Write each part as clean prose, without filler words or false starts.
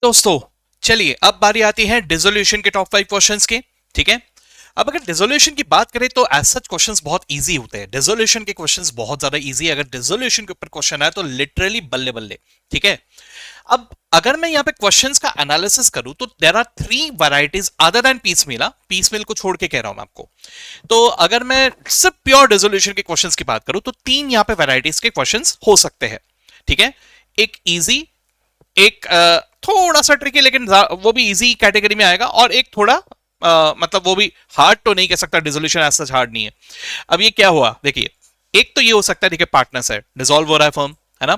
दोस्तों चलिए अब बारी आती है डिसोल्यूशन के टॉप 5 क्वेश्चंस की। ठीक है, अब अगर डिसोल्यूशन की बात करें तो एज सच क्वेश्चंस बहुत इजी होते हैं। डिसोल्यूशन के क्वेश्चंस बहुत ज्यादा इजी है। अगर डिसोल्यूशन के ऊपर क्वेश्चन आए तो लिटरली बल्ले बल्ले। ठीक है, अब अगर मैं यहाँ पे क्वेश्चंस का एनालिसिस करूं तो there are 3 varieties other than piecemeal. Piecemeal को छोड़ के कह रहा हूं मैं आपको। तो अगर मैं सिर्फ प्योर डिसोल्यूशन के क्वेश्चंस की बात करूं तो 3 यहाँ पे वैरायटीज के क्वेश्चंस हो सकते हैं। ठीक है, एक इजी, एक थोड़ा सा ट्रिकी लेकिन वो भी इजी कैटेगरी में आएगा, और एक थोड़ा मतलब वो भी हार्ड तो नहीं कह सकता, डिसोल्यूशन एज सच हार्ड नहीं है। अब ये क्या हुआ देखिए, एक तो ये हो सकता है ठीक है पार्टनर्स है, डिसॉल्व हो रहा है फर्म, है ना।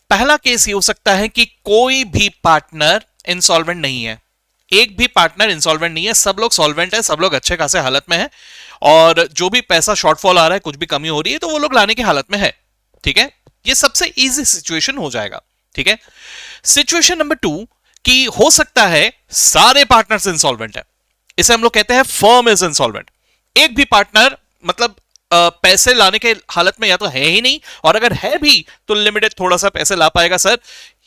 पहला केस ये हो सकता है कि कोई भी पार्टनर इंसॉल्वेंट नहीं है, एक भी पार्टनर इंसॉल्वेंट नहीं है, सब लोग सॉल्वेंट है, सब लोग अच्छे खासे हालत में है, और जो भी पैसा शॉर्टफॉल आ रहा है, कुछ भी कमी हो रही है तो वो लोग लाने की हालत में है। ठीक है, ये सबसे इजी सिचुएशन हो जाएगा। ठीक है, सिचुएशन नंबर 2 कि हो सकता है सारे पार्टनर्स इंसॉल्वेंट है, इसे हम लोग कहते हैं फर्म इज इंसॉल्वेंट। एक भी पार्टनर मतलब पैसे लाने के हालत में या तो है ही नहीं, और अगर है भी तो लिमिटेड थोड़ा सा पैसे ला पाएगा। सर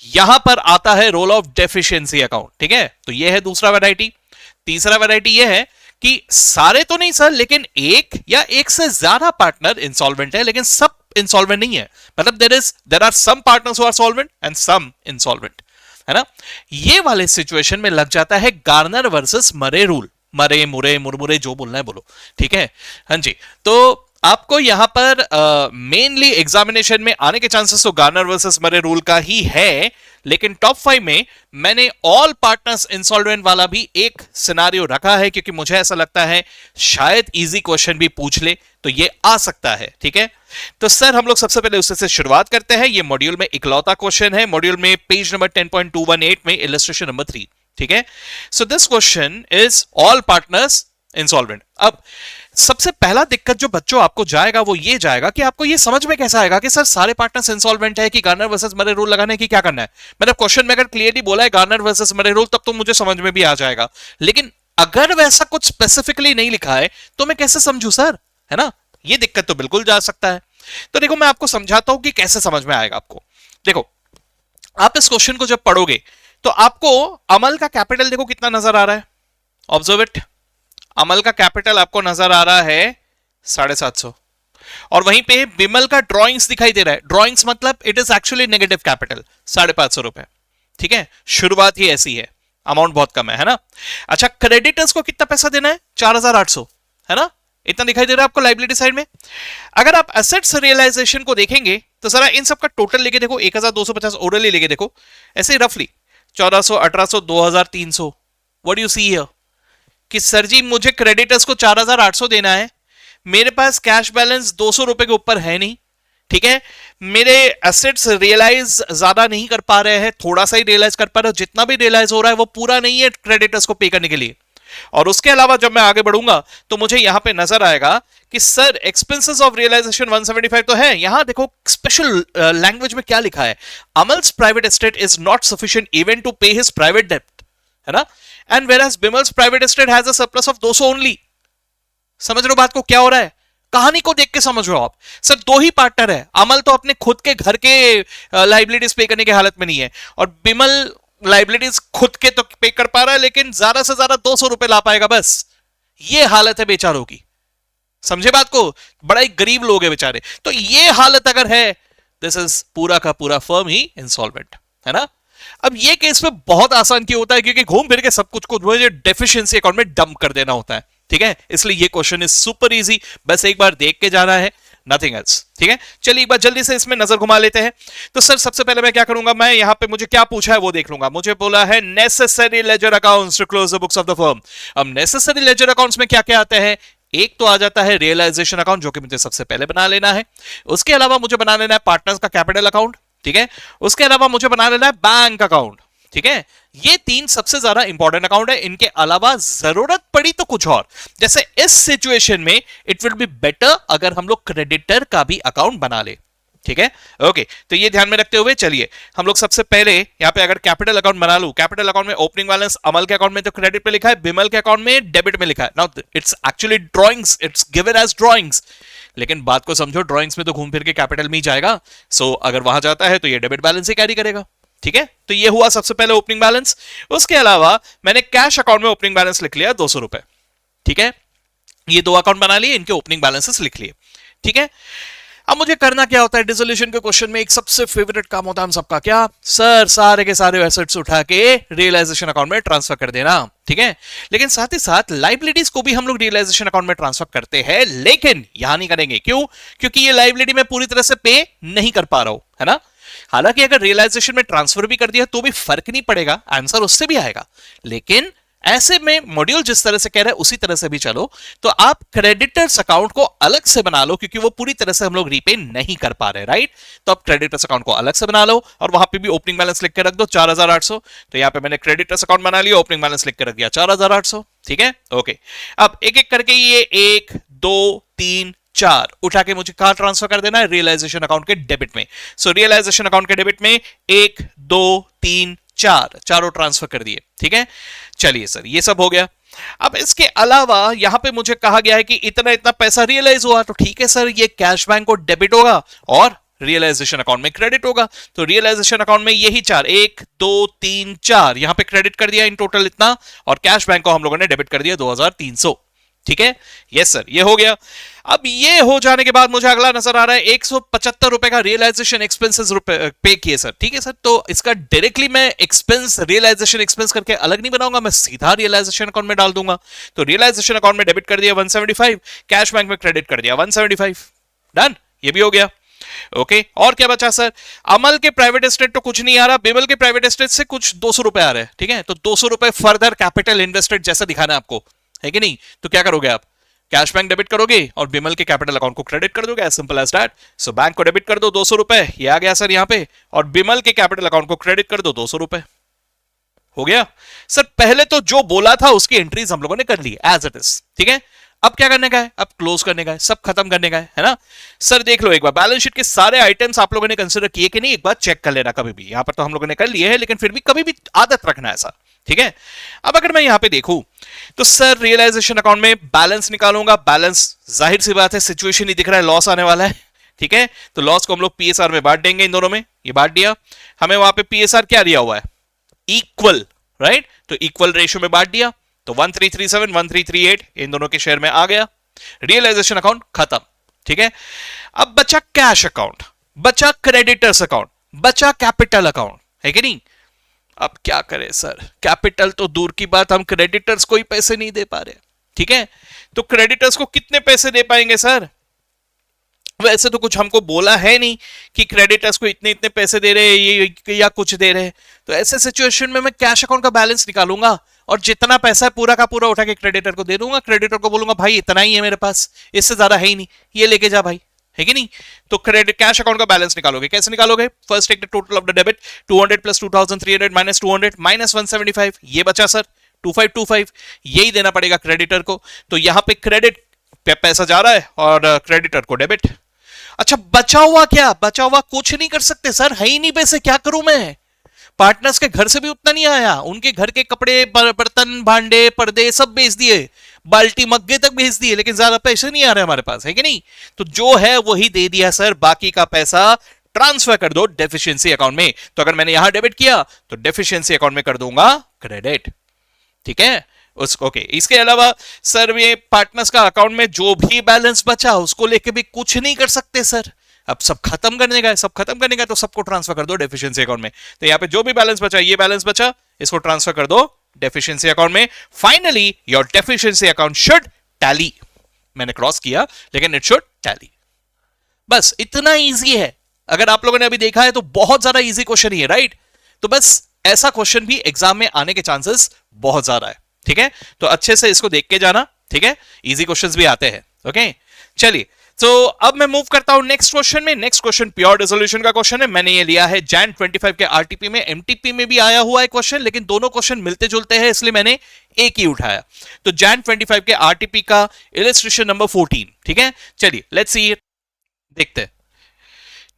यहां पर आता है रोल ऑफ डेफिशिएंसी अकाउंट। ठीक है, तो यह है दूसरा वैरायटी। तीसरा वैरायटी यह है कि सारे तो नहीं सर, लेकिन एक या एक से ज्यादा पार्टनर इंसॉल्वेंट है लेकिन सब इंसॉल्वेंट नहीं है, मतलब there are some partners who are solvent and some insolvent, है ना। ये वाले सिचुएशन में लग जाता है गार्नर वर्सेस मरे रूल। मरे मुरे मुरमुरे जो बोलना है बोलो। ठीक है, हाँ जी। तो आपको यहां पर मेनली एग्जामिनेशन में आने के चांसेस तो गार्नर वर्सेस मरे रूल का ही है, लेकिन टॉप 5 में मैंने ऑल पार्टनर्स इंसॉल्वेंट वाला भी एक सिनारियो रखा है, क्योंकि मुझे ऐसा लगता है शायद इजी क्वेश्चन भी पूछ ले तो ये आ सकता है। ठीक है, तो सर हम लोग सबसे पहले उससे से शुरुआत करते हैं। ये मॉड्यूल में इकलौता क्वेश्चन है, मॉड्यूल में पेज नंबर 10.218 में इलस्ट्रेशन नंबर 3। ठीक है, so this question is all partners insolvent. अब सबसे पहला दिक्कत जो बच्चों आपको जाएगा वो ये जाएगा कि आपको ये समझ में कैसा आएगा कि सर सारे पार्टनर्स इंसॉल्वेंट है कि गार्नर वर्सेस मरे रूल लगाने की क्या करना है। मतलब क्वेश्चन में अगर क्लियरली बोला है गार्नर वर्सेस मरे रूल तब तो मुझे समझ में भी आ जाएगा, लेकिन अगर वैसा कुछ स्पेसिफिकली नहीं लिखा है तो मैं कैसे समझू सर, है ना। ये दिक्कत तो बिल्कुल जा सकता है। तो देखो मैं आपको समझाता हूं कि कैसे समझ में आएगा आपको। देखो आप इस क्वेश्चन को जब पढ़ोगे तो आपको अमल का कैपिटल देखो कितना नजर आ रहा है, ऑब्जर्व इट। अमल का कैपिटल आपको नजर आ रहा है 750, और वहीं पे बिमल का ड्रॉइंग्स दिखाई दे रहा है। ड्रॉइंग्स मतलब it is actually negative capital 550 रुपए। ठीक है, शुरुआत ही ऐसी है, अमाउंट बहुत कम है ना। अच्छा, क्रेडिटर्स को कितना पैसा देना है, 4800, है ना, इतना दिखाई दे रहा है आपको लाइबिलिटी साइड में। अगर आप एसेट्स रियलाइजेशन को देखेंगे तो जरा इन सबका टोटल लेके देखो, 1250 ओरली लेके देखो, ऐसे रफली 1400, 1800, 2000, 300। What do you see here कि सर जी मुझे क्रेडिटर्स को 4800 देना है, मेरे पास कैश बैलेंस 200 रुपए के ऊपर है नहीं। ठीक है, मेरे एसेट्स रियलाइज ज्यादा नहीं कर पा रहे हैं, थोड़ा सा ही रियलाइज कर पा रहे हो, जितना भी रियलाइज हो रहा है वो पूरा नहीं है क्रेडिटर्स को पे करने के लिए। और उसके अलावा जब मैं आगे बढ़ूंगा तो मुझे यहां पे नजर आएगा कि सर एक्सपेंसेस ऑफ रियलाइजेशन 175 तो है। यहां देखो स्पेशल लैंग्वेज में क्या लिखा है, Amal's private estate is not sufficient even to pay his private डेब्ट, है ना, and whereas Bimal's private estate has a surplus of 200 only। समझ रहे हो बात को, क्या हो रहा है, कहानी को देख के समझ रहे हो आप। सर दो ही पार्टनर है, अमल तो अपने खुद के घर के लाइबिलिटीज पे करने की हालत में नहीं है, और बिमल लाइबिलिटीज खुद के तो पे कर पा रहा है लेकिन ज्यादा से ज्यादा 200 रुपए ला पाएगा बस। ये हालत है बेचारों की, समझे बात को, बड़ा ही गरीब लोग है बेचारे। तो ये हालत अगर है, दिस इज पूरा का पूरा फर्म ही इंसॉल्वेंट, है ना। अब ये केस में बहुत आसान क्यों होता है, क्योंकि घूम फिर के सब कुछ को मुझे डेफिशिएंसी अकाउंट में डंप कर देना होता है। ठीक है, इसलिए ये क्वेश्चन इज सुपर इजी, बस एक बार देख के जाना है, नथिंग एल्स। ठीक है, चलिए एक बार जल्दी से इसमें नजर घुमा लेते हैं। तो सर सबसे पहले मैं क्या करूंगा, मैं यहां पे मुझे क्या पूछा है वो देख लूंगा। मुझे बोला है necessary ledger accounts to close the books of the firm. अब नेसेसरी लेजर अकाउंट्स में क्या क्या आता है, एक तो आ जाता है रियलाइजेशन अकाउंट जो कि मुझे सबसे पहले बना लेना है। उसके अलावा मुझे बना लेना है पार्टनर्स का कैपिटल अकाउंट। ठीक है, उसके अलावा मुझे बना लेना है बैंक अकाउंट। ठीक है, ये 3 सबसे ज्यादा इंपॉर्टेंट अकाउंट है। इनके अलावा जरूरत पड़ी तो कुछ और, जैसे इस सिचुएशन में इट विल बी बेटर अगर हम लोग क्रेडिटर का भी अकाउंट बना ले। ठीक है, ओके, तो ये ध्यान में रखते हुए चलिए हम लोग सबसे पहले यहां पे अगर कैपिटल अकाउंट बना लूं, कैपिटल अकाउंट में ओपनिंग बैलेंस अमल के अकाउंट में तो क्रेडिट पे लिखा है, बिमल के अकाउंट में डेबिट में लिखा है। Now it's actually drawings, it's given as drawings, लेकिन बात को समझो, ड्राइंग्स में तो घूम फिर के कैपिटल में ही जाएगा। सो अगर वहां जाता है तो ये डेबिट बैलेंस ही कैरी करेगा। ठीक है, तो ये हुआ सबसे पहले ओपनिंग बैलेंस। उसके अलावा मैंने कैश अकाउंट में ओपनिंग बैलेंस लिख लिया 200 रुपए। ठीक है, ये दो अकाउंट बना लिए, इनके ओपनिंग बैलेंसेस लिख लिए। ठीक है, अब मुझे करना क्या होता है, डिसोल्यूशन के क्वेश्चन में एक सबसे फेवरेट काम होता है हम सबका, क्या सर, सारे के सारे एसेट्स उठा के रियलाइजेशन अकाउंट में ट्रांसफर कर देना। ठीक है, लेकिन साथ ही साथ लाइबिलिटीज को भी हम लोग रियलाइजेशन अकाउंट में ट्रांसफर करते हैं, लेकिन यहां नहीं करेंगे। क्यों? क्योंकि ये लाइबिलिटी मैं पूरी तरह से पे नहीं कर पा रहा हूं, है ना। हालांकि अगर रियलाइजेशन में ट्रांसफर भी कर दिया तो भी फर्क नहीं पड़ेगा, आंसर उससे भी आएगा। लेकिन ऐसे में मॉड्यूल जिस तरह से कह रहा है उसी तरह से भी चलो, तो आप क्रेडिटर्स अकाउंट को अलग से बना लो, क्योंकि वो पूरी तरह से हम लोग रीपे नहीं कर पा रहे, राइट। तो आप क्रेडिटर्स अकाउंट को अलग से बना लो और वहां पे भी ओपनिंग बैलेंस लिख के रख दो 4800। तो यहां पे मैंने क्रेडिटर्स अकाउंट बना लिया, ओपनिंग बैलेंस लिख के रख दिया 4800। ठीक है, ओके। अब एक एक करके ये 1 2 3 4 उठा के मुझे कहां ट्रांसफर कर देना है, रियलाइजेशन अकाउंट के डेबिट में। सो रियलाइजेशन अकाउंट के डेबिट में 1 2 3 4 चारों ट्रांसफर कर दिए। ठीक है, चलिए सर, ये सब हो गया। अब इसके अलावा यहां पे मुझे कहा गया है कि इतना इतना पैसा रियलाइज हुआ, तो ठीक है सर, ये कैश बैंक को डेबिट होगा और रियलाइजेशन अकाउंट में क्रेडिट होगा। तो रियलाइजेशन अकाउंट में यही 4 1 2 3 4 यहां पे क्रेडिट कर दिया इन टोटल इतना, और कैश बैंक को हम लोगों ने डेबिट कर दिया 2300। ठीक है, यस सर, ये हो गया। अब ये हो जाने के बाद मुझे अगला नजर आ रहा है 175 रुपए का रियलाइजेशन एक्सपेंसेस पे किए सर। ठीक है सर, तो इसका डायरेक्टली मैं एक्सपेंस, रियलाइजेशन एक्सपेंस करके अलग नहीं बनाऊंगा, मैं सीधा रियलाइजेशन अकाउंट में डाल दूंगा। तो रियलाइजेशन अकाउंट में डेबिट कर दिया 175, कैश बैंक में क्रेडिट कर दिया 175। डन, ये भी हो गया। ओके, और क्या बचा सर, अमल के प्राइवेट एस्टेट तो कुछ नहीं आ रहा, बिमल के प्राइवेट एस्टेट से कुछ 200 रुपए आ रहे हैं। ठीक है, तो 200 रुपए फर्दर कैपिटल इन्वेस्टेड जैसा दिखाना है आपको, है कि नहीं। तो क्या करोगे आप, कैश बैंक डेबिट करोगे और बिमल के कैपिटल अकाउंट को क्रेडिट कर दोगे, as simple as that. So bank को डेबिट कर दो 200 रुपए, ये आ गया सर यहां पे, और बिमल के कैपिटल अकाउंट को क्रेडिट कर दो 200 रुपए। हो गया सर, पहले तो जो बोला था उसकी एंट्रीज हम लोगों ने कर ली एज इट इज। ठीक है, अब क्या करने का है, अब क्लोज करने का है, सब खत्म करने का है ना सर। देख लो एक बार बैलेंस शीट के सारे आइटम्स आप लोगों ने कंसीडर किए कि नहीं, एक बार चेक कर लेना कभी भी। यहां पर तो हम लोगों ने कर लिए हैं, लेकिन फिर भी कभी भी आदत रखना ऐसा। ठीक है, अब अगर मैं यहां पे देखूं तो सर रियलाइजेशन अकाउंट में बैलेंस निकालूंगा, बैलेंस जाहिर सी बात है सिचुएशन ही दिख रहा है, लॉस आने वाला है। ठीक है, तो लॉस को हम लोग पीएसआर में बांट देंगे, इन दोनों में ये बांट दिया। हमें वहां पे पीएसआर क्या दिया हुआ है, इक्वल, राइट। तो इक्वल रेशियो में बांट दिया, तो 1337 1338 इन दोनों के शेयर में आ गया। रियलाइजेशन अकाउंट खत्म। ठीक है, अब बचा कैश अकाउंट, बचा क्रेडिटर्स अकाउंट, बचा कैपिटल अकाउंट, है कि नहीं। अब क्या करें सर, कैपिटल तो दूर की बात, हम क्रेडिटर्स को ही पैसे नहीं दे पा रहे। ठीक है, तो क्रेडिटर्स को कितने पैसे दे पाएंगे सर, वैसे तो कुछ हमको बोला है नहीं कि क्रेडिटर्स को इतने इतने पैसे दे रहे ये या कुछ दे रहे। तो ऐसे सिचुएशन में मैं कैश अकाउंट का बैलेंस निकालूंगा और जितना पैसा है पूरा का पूरा उठा के क्रेडिटर को दे दूंगा। क्रेडिटर को बोलूंगा भाई इतना ही है मेरे पास, इससे ज्यादा है ही नहीं, ये लेके जा भाई, है कि नहीं। तो क्रेडिट कैश अकाउंट का बैलेंस निकालोगे, कैसे निकालोगे, first take the total of the debit 200 plus 2300 minus 200 minus 175, ये बचा सर 2525, यही देना पड़ेगा क्रेडिटर को। तो यहां पे क्रेडिट पे पैसा जा रहा है और क्रेडिटर को डेबिट। अच्छा बचा हुआ क्या, बचा हुआ कुछ नहीं कर सकते सर, है ही नहीं पैसे, क्या करूं मैं। पार्टनर्स के घर से भी उतना नहीं आया, उनके घर के कपड़े बर्तन भांडे पर्दे सब बेच दिए, बाल्टी मग्गे तक भेज दिए, लेकिन ज्यादा पैसे नहीं आ रहे हमारे पास, है कि नहीं। तो जो है वही दे दिया सर, बाकी का पैसा ट्रांसफर कर दो डेफिशिएंसी अकाउंट में। तो अगर मैंने यहां डेबिट किया तो डेफिशिएंसी अकाउंट में कर दूंगा क्रेडिट। ठीक है, ओके। इसके अलावा सर ये पार्टनर्स का अकाउंट में जो भी बैलेंस बचा उसको लेके भी कुछ नहीं कर सकते सर, अब सब खत्म करने का है, सब खत्म करने का, तो सबको ट्रांसफर कर दो डेफिशिएंसी अकाउंट में। तो यहां पे जो भी बैलेंस बचा, ये बैलेंस बचा, इसको ट्रांसफर कर दो डेफिशिएंसी अकाउंट में। Finally your deficiency account should tally, मैंने क्रॉस किया लेकिन इट शुड टैली। बस इतना इजी है, अगर आप लोगों ने अभी देखा है तो बहुत ज्यादा इजी क्वेश्चन ही है, राइट। तो बस ऐसा क्वेश्चन भी एग्जाम में आने के चांसेस बहुत ज्यादा है। ठीक है, तो अच्छे से इसको देख के जाना, ठीक है, इजी क्वेश्चंस भी आते हैं। ओके, चलिए, तो अब मैं मूव करता हूं नेक्स्ट क्वेश्चन में। नेक्स्ट क्वेश्चन प्योर डिसोल्यूशन का क्वेश्चन है, मैंने ये लिया है जैन 25 के आरटीपी में, एमटीपी में भी आया हुआ है क्वेश्चन, लेकिन दोनों क्वेश्चन मिलते जुलते हैं इसलिए मैंने एक ही उठाया। तो जैन 25 के आरटीपी का इलस्ट्रेशन नंबर 14, ठीक है, चलिए लेट्स सी इट, देखते हैं।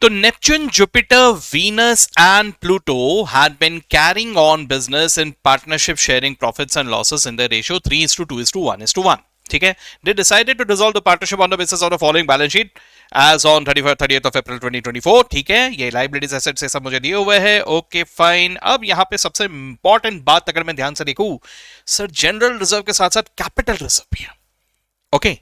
तो Neptune, Jupiter, Venus and Pluto had been carrying on business in partnership, sharing profits and losses in the ratio 3:2:1:1. ठीक है, they decided to dissolve the partnership on the basis of the following balance sheet as on 30th of April 2024। ठीक है, ये liabilities asset से सब मुझे दिए हुए हैं। Okay fine. अब यहां पे सबसे इंपॉर्टेंट बात अगर मैं ध्यान से देखूं, सर जनरल रिजर्व के साथ साथ कैपिटल रिजर्व भी है। ओके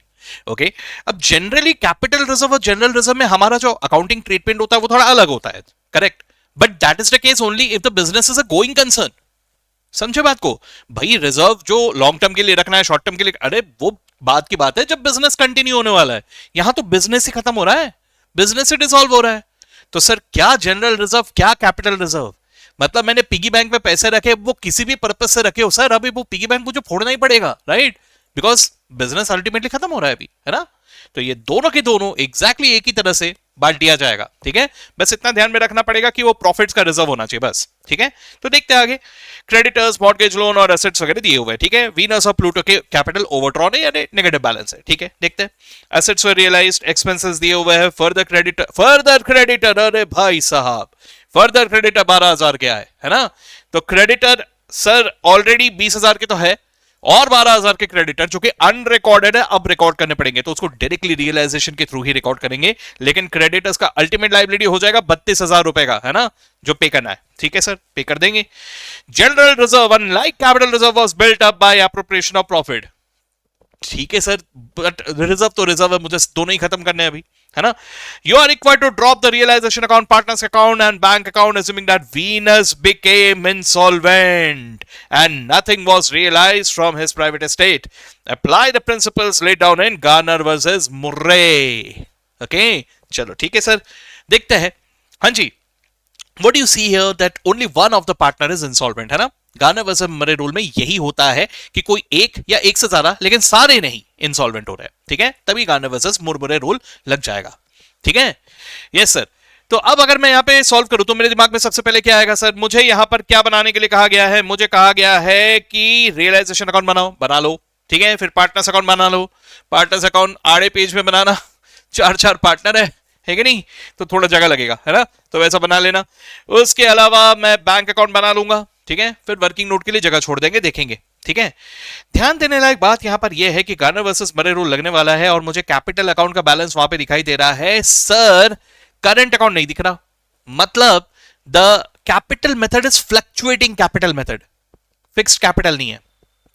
ओके, अब जनरली कैपिटल रिजर्व और जनरल रिजर्व में हमारा जो अकाउंटिंग ट्रीटमेंट होता है वो थोड़ा अलग होता है, correct, but that is the case only if the business is a going concern. समझे बात को? भाई रिजर्व जो लॉन्ग टर्म के लिए रखना है, शॉर्ट टर्म के लिए, अरे वो बात की बात है जब बिजनेस कंटिन्यू होने वाला है। यहां तो बिजनेस ही खत्म हो रहा है, बिजनेस ही डिसॉल्व हो रहा है। तो सर क्या जनरल रिजर्व, क्या कैपिटल रिजर्व? मतलब मैंने पिगी बैंक में पैसे रखे, वो किसी भी पर्पज से रखे हो सर, अभी वो पिगी बैंक मुझे फोड़ना ही पड़ेगा, राइट? बिकॉज बिजनेस अल्टीमेटली खत्म हो रहा है अभी, है ना? तो ये दोनों के दोनों एग्जैक्टली एक ही तरह से बांट दिया जाएगा। ठीक है, बस इतना ध्यान में रखना पड़ेगा कि वो प्रॉफिट्स का रिजर्व होना चाहिए बस। ठीक है, तो देखते हैं आगे। क्रेडिटर्स, मॉर्गेज लोन और एसेट्स वगैरह दिए हुए हैं। ठीक है, वीनस और प्लूटो के कैपिटल ओवरड्रॉन है यानी नेगेटिव बैलेंस है। ठीक है, देखते हैं। एसेट्स वर रियलाइज्ड, एक्सपेंसेस दिए हुए हैं। फर्दर क्रेडिटर, अरे भाई साहब फर्दर क्रेडिटर 12,000 क्या है ना? तो क्रेडिटर सर ऑलरेडी 20,000 के तो है, और 12,000 के क्रेडिटर जो कि अनरिकॉर्डेड है, अब रिकॉर्ड करने पड़ेंगे, तो उसको डायरेक्टली रियलाइजेशन के थ्रू ही रिकॉर्ड करेंगे। लेकिन क्रेडिटर्स का अल्टीमेट लाइबिलिटी हो जाएगा 32,000 रुपए का, है ना, जो पे करना है। ठीक है सर, पे कर देंगे। General reserve unlike capital reserve was built up by appropriation of profit. ठीक है सर, बट रिजर्व तो रिजर्व है, मुझे दोनों ही खत्म करने हैं अभी, है ना? You are required to drop the realisation account, partners account and bank account assuming that Venus became insolvent and nothing was realized from his private estate. Apply the principles laid down in Garner versus Murray. Okay, चलो ठीक है sir, देखते हैं। हाँ जी, what do you see here that only one of the partner is insolvent, है ना? Garner versus Murray rule में यही होता है कि कोई एक या एक से ज्यादा, लेकिन सारे नहीं इंसॉल्वेंट हो रहे हैं। ठीक है, तभी गार्नर वर्सेस मुरमुरे रूल लग जाएगा। ठीक है, यस सर। तो अब अगर मैं यहां पे सॉल्व करूं तो मेरे दिमाग में सबसे पहले क्या आएगा सर? मुझे यहां पर क्या बनाने के लिए कहा गया है? मुझे कहा गया है कि रियलाइजेशन अकाउंट बनाओ, बना लो। ठीक है, फिर पार्टनर्स अकाउंट बना लो। पार्टनर्स अकाउंट आड़े पेज में बनाना, चार पार्टनर है कि नहीं, तो थोड़ा जगह लगेगा, है ना? तो वैसा बना लेना। उसके अलावा मैं बैंक अकाउंट बना लूंगा। ठीक है, फिर वर्किंग नोट के लिए जगह छोड़ देंगे, देखेंगे। ठीक है, ध्यान देने लायक बात यहां पर यह है कि गार्नर वर्सेस मरे रूल लगने वाला है और मुझे कैपिटल अकाउंट का बैलेंस वहां पे दिखाई दे रहा है सर, करंट अकाउंट नहीं दिख रहा। मतलब the capital method is fluctuating capital method, fixed capital नहीं है।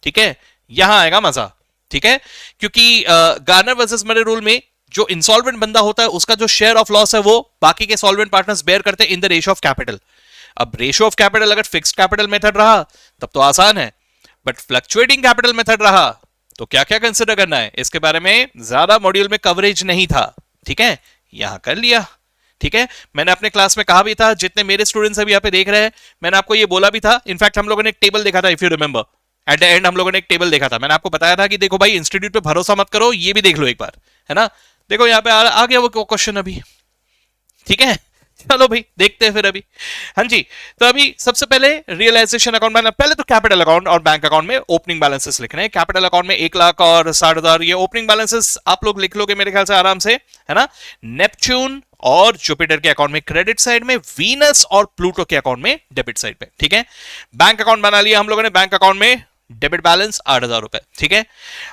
ठीक है, यहां आएगा मजा। ठीक है, क्योंकि गार्नर वर्सेस मरे रूल में जो इंसॉल्वेंट बंदा होता है उसका जो शेयर ऑफ लॉस है वो बाकी के सॉल्वेंट पार्टनर्स बेयर करते हैं इन द रेशियो ऑफ कैपिटल। अब रेशियो ऑफ कैपिटल अगर फिक्स्ड कैपिटल मेथड रहा तब तो आसान है, बट फ्लक्चुएटिंग कैपिटल मेथड रहा तो क्या क्या कंसिडर करना है, इसके बारे में ज्यादा मॉड्यूल में कवरेज नहीं था। ठीक है, यहां कर लिया। ठीक है, मैंने अपने क्लास में कहा भी था, जितने मेरे स्टूडेंट्स अभी यहाँ पे देख रहे हैं, मैंने आपको ये बोला भी था। इनफैक्ट हम लोगों ने एक टेबल देखा था, if you remember, at the end हम लोगों ने एक टेबल देखा था। मैंने आपको बताया था कि देखो भाई इंस्टीट्यूट पे भरोसा मत करो, ये भी देख लो एक बार, है ना? देखो यहाँ पे आ गया वो क्वेश्चन अभी। ठीक है, चलो भाई देखते हैं फिर अभी। हाँ जी, तो अभी सबसे पहले रियलाइजेशन अकाउंट बनाना। पहले तो कैपिटल अकाउंट और बैंक अकाउंट में ओपनिंग बैलेंसेस लिखने हैं। कैपिटल अकाउंट में 1,00,000 और 60,000 ये ओपनिंग बैलेंसेस आप लोग लिख लोगे मेरे ख्याल से आराम से, है ना? नेपच्यून और जुपिटर के अकाउंट में क्रेडिट साइड में, वीनस और प्लूटो के अकाउंट में डेबिट साइड पे। ठीक है, बैंक अकाउंट बना लिया हम लोगों ने। बैंक अकाउंट में डेबिट बैलेंस 8,000 रुपए। ठीक है,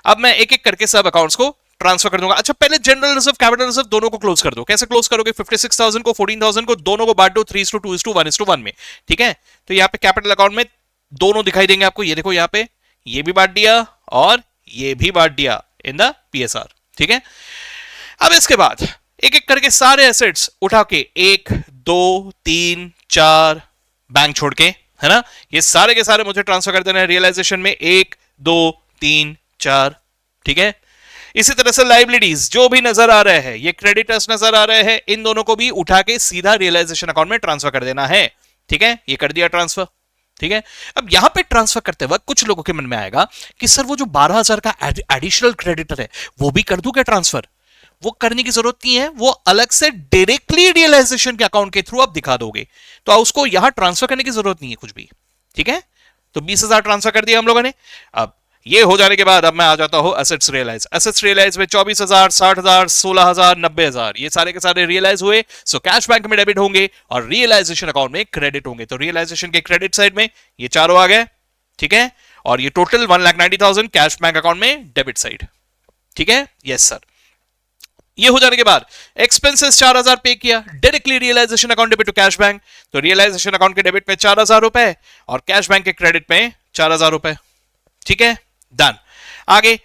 अब मैं एक एक करके सब अकाउंट्स को ट्रांसफर कर दूंगा। अच्छा, पहले जनरल रिजर्व कैपिटल रिजर्व दोनों को क्लोज कर दो। कैसे क्लोज करोगे? 56,000 को 14,000 को दोनों को बांट दो 3:2:1:1 में। ठीक है, तो यहाँ पे कैपिटल अकाउंट में दोनों दिखाई देंगे आपको। ये देखो यहाँ पे ये भी बांट दिया और ये भी बांट दिया इन द पीएसआर। ठीक है, अब इसके बाद एक एक करके सारे एसेट्स उठा के 1, 2, 3, 4 बैंक छोड़ के, है ना, ये सारे के सारे मुझे ट्रांसफर कर देना है रियलाइजेशन में। 1, 2, 3, 4। ठीक है, इसी तरह से लाइबिलिटीज जो भी नजर आ रहे हैं, ये क्रेडिटर्स नजर आ रहे हैं, इन दोनों को भी उठा के सीधा रियलाइजेशन अकाउंट में ट्रांसफर कर देना है। ठीक है, ये कर दिया ट्रांसफर। ठीक है, अब यहां पे ट्रांसफर करते वक्त कुछ लोगों के मन में आएगा कि सर वो जो 12,000 का एडिशनल क्रेडिटर है वो भी कर दूं क्या ट्रांसफर? वो करने की जरूरत नहीं है, वो अलग से डायरेक्टली रियलाइजेशन के अकाउंट के थ्रू आप दिखा दोगे, तो उसको यहां ट्रांसफर करने की जरूरत नहीं है कुछ भी। ठीक है, तो 20,000 ट्रांसफर कर दिया हम लोगों ने। अब ये हो जाने के बाद अब मैं आ जाता हूं एसेट्स रियलाइज। एसेट्स रियलाइज में 24,000, 60,000, 16,000, 90,000 ये सारे के सारे रियलाइज हुए। सो कैश बैंक में डेबिट होंगे और रियलाइजेशन अकाउंट में क्रेडिट होंगे। तो रियलाइजेशन के क्रेडिट साइड में ये चारों आ गए। ठीक है, और ये टोटल 1,90,000 कैश बैंक अकाउंट में डेबिट साइड। ठीक है, यस सर। ये हो जाने के बाद एक्सपेंसेस 4000 पे किया, directly realisation account debit to cash bank, तो रियलाइजेशन अकाउंट के डेबिट में 4000 रुपए और कैश बैंक के क्रेडिट में 4000 रुपए। ठीक है, डन। आगे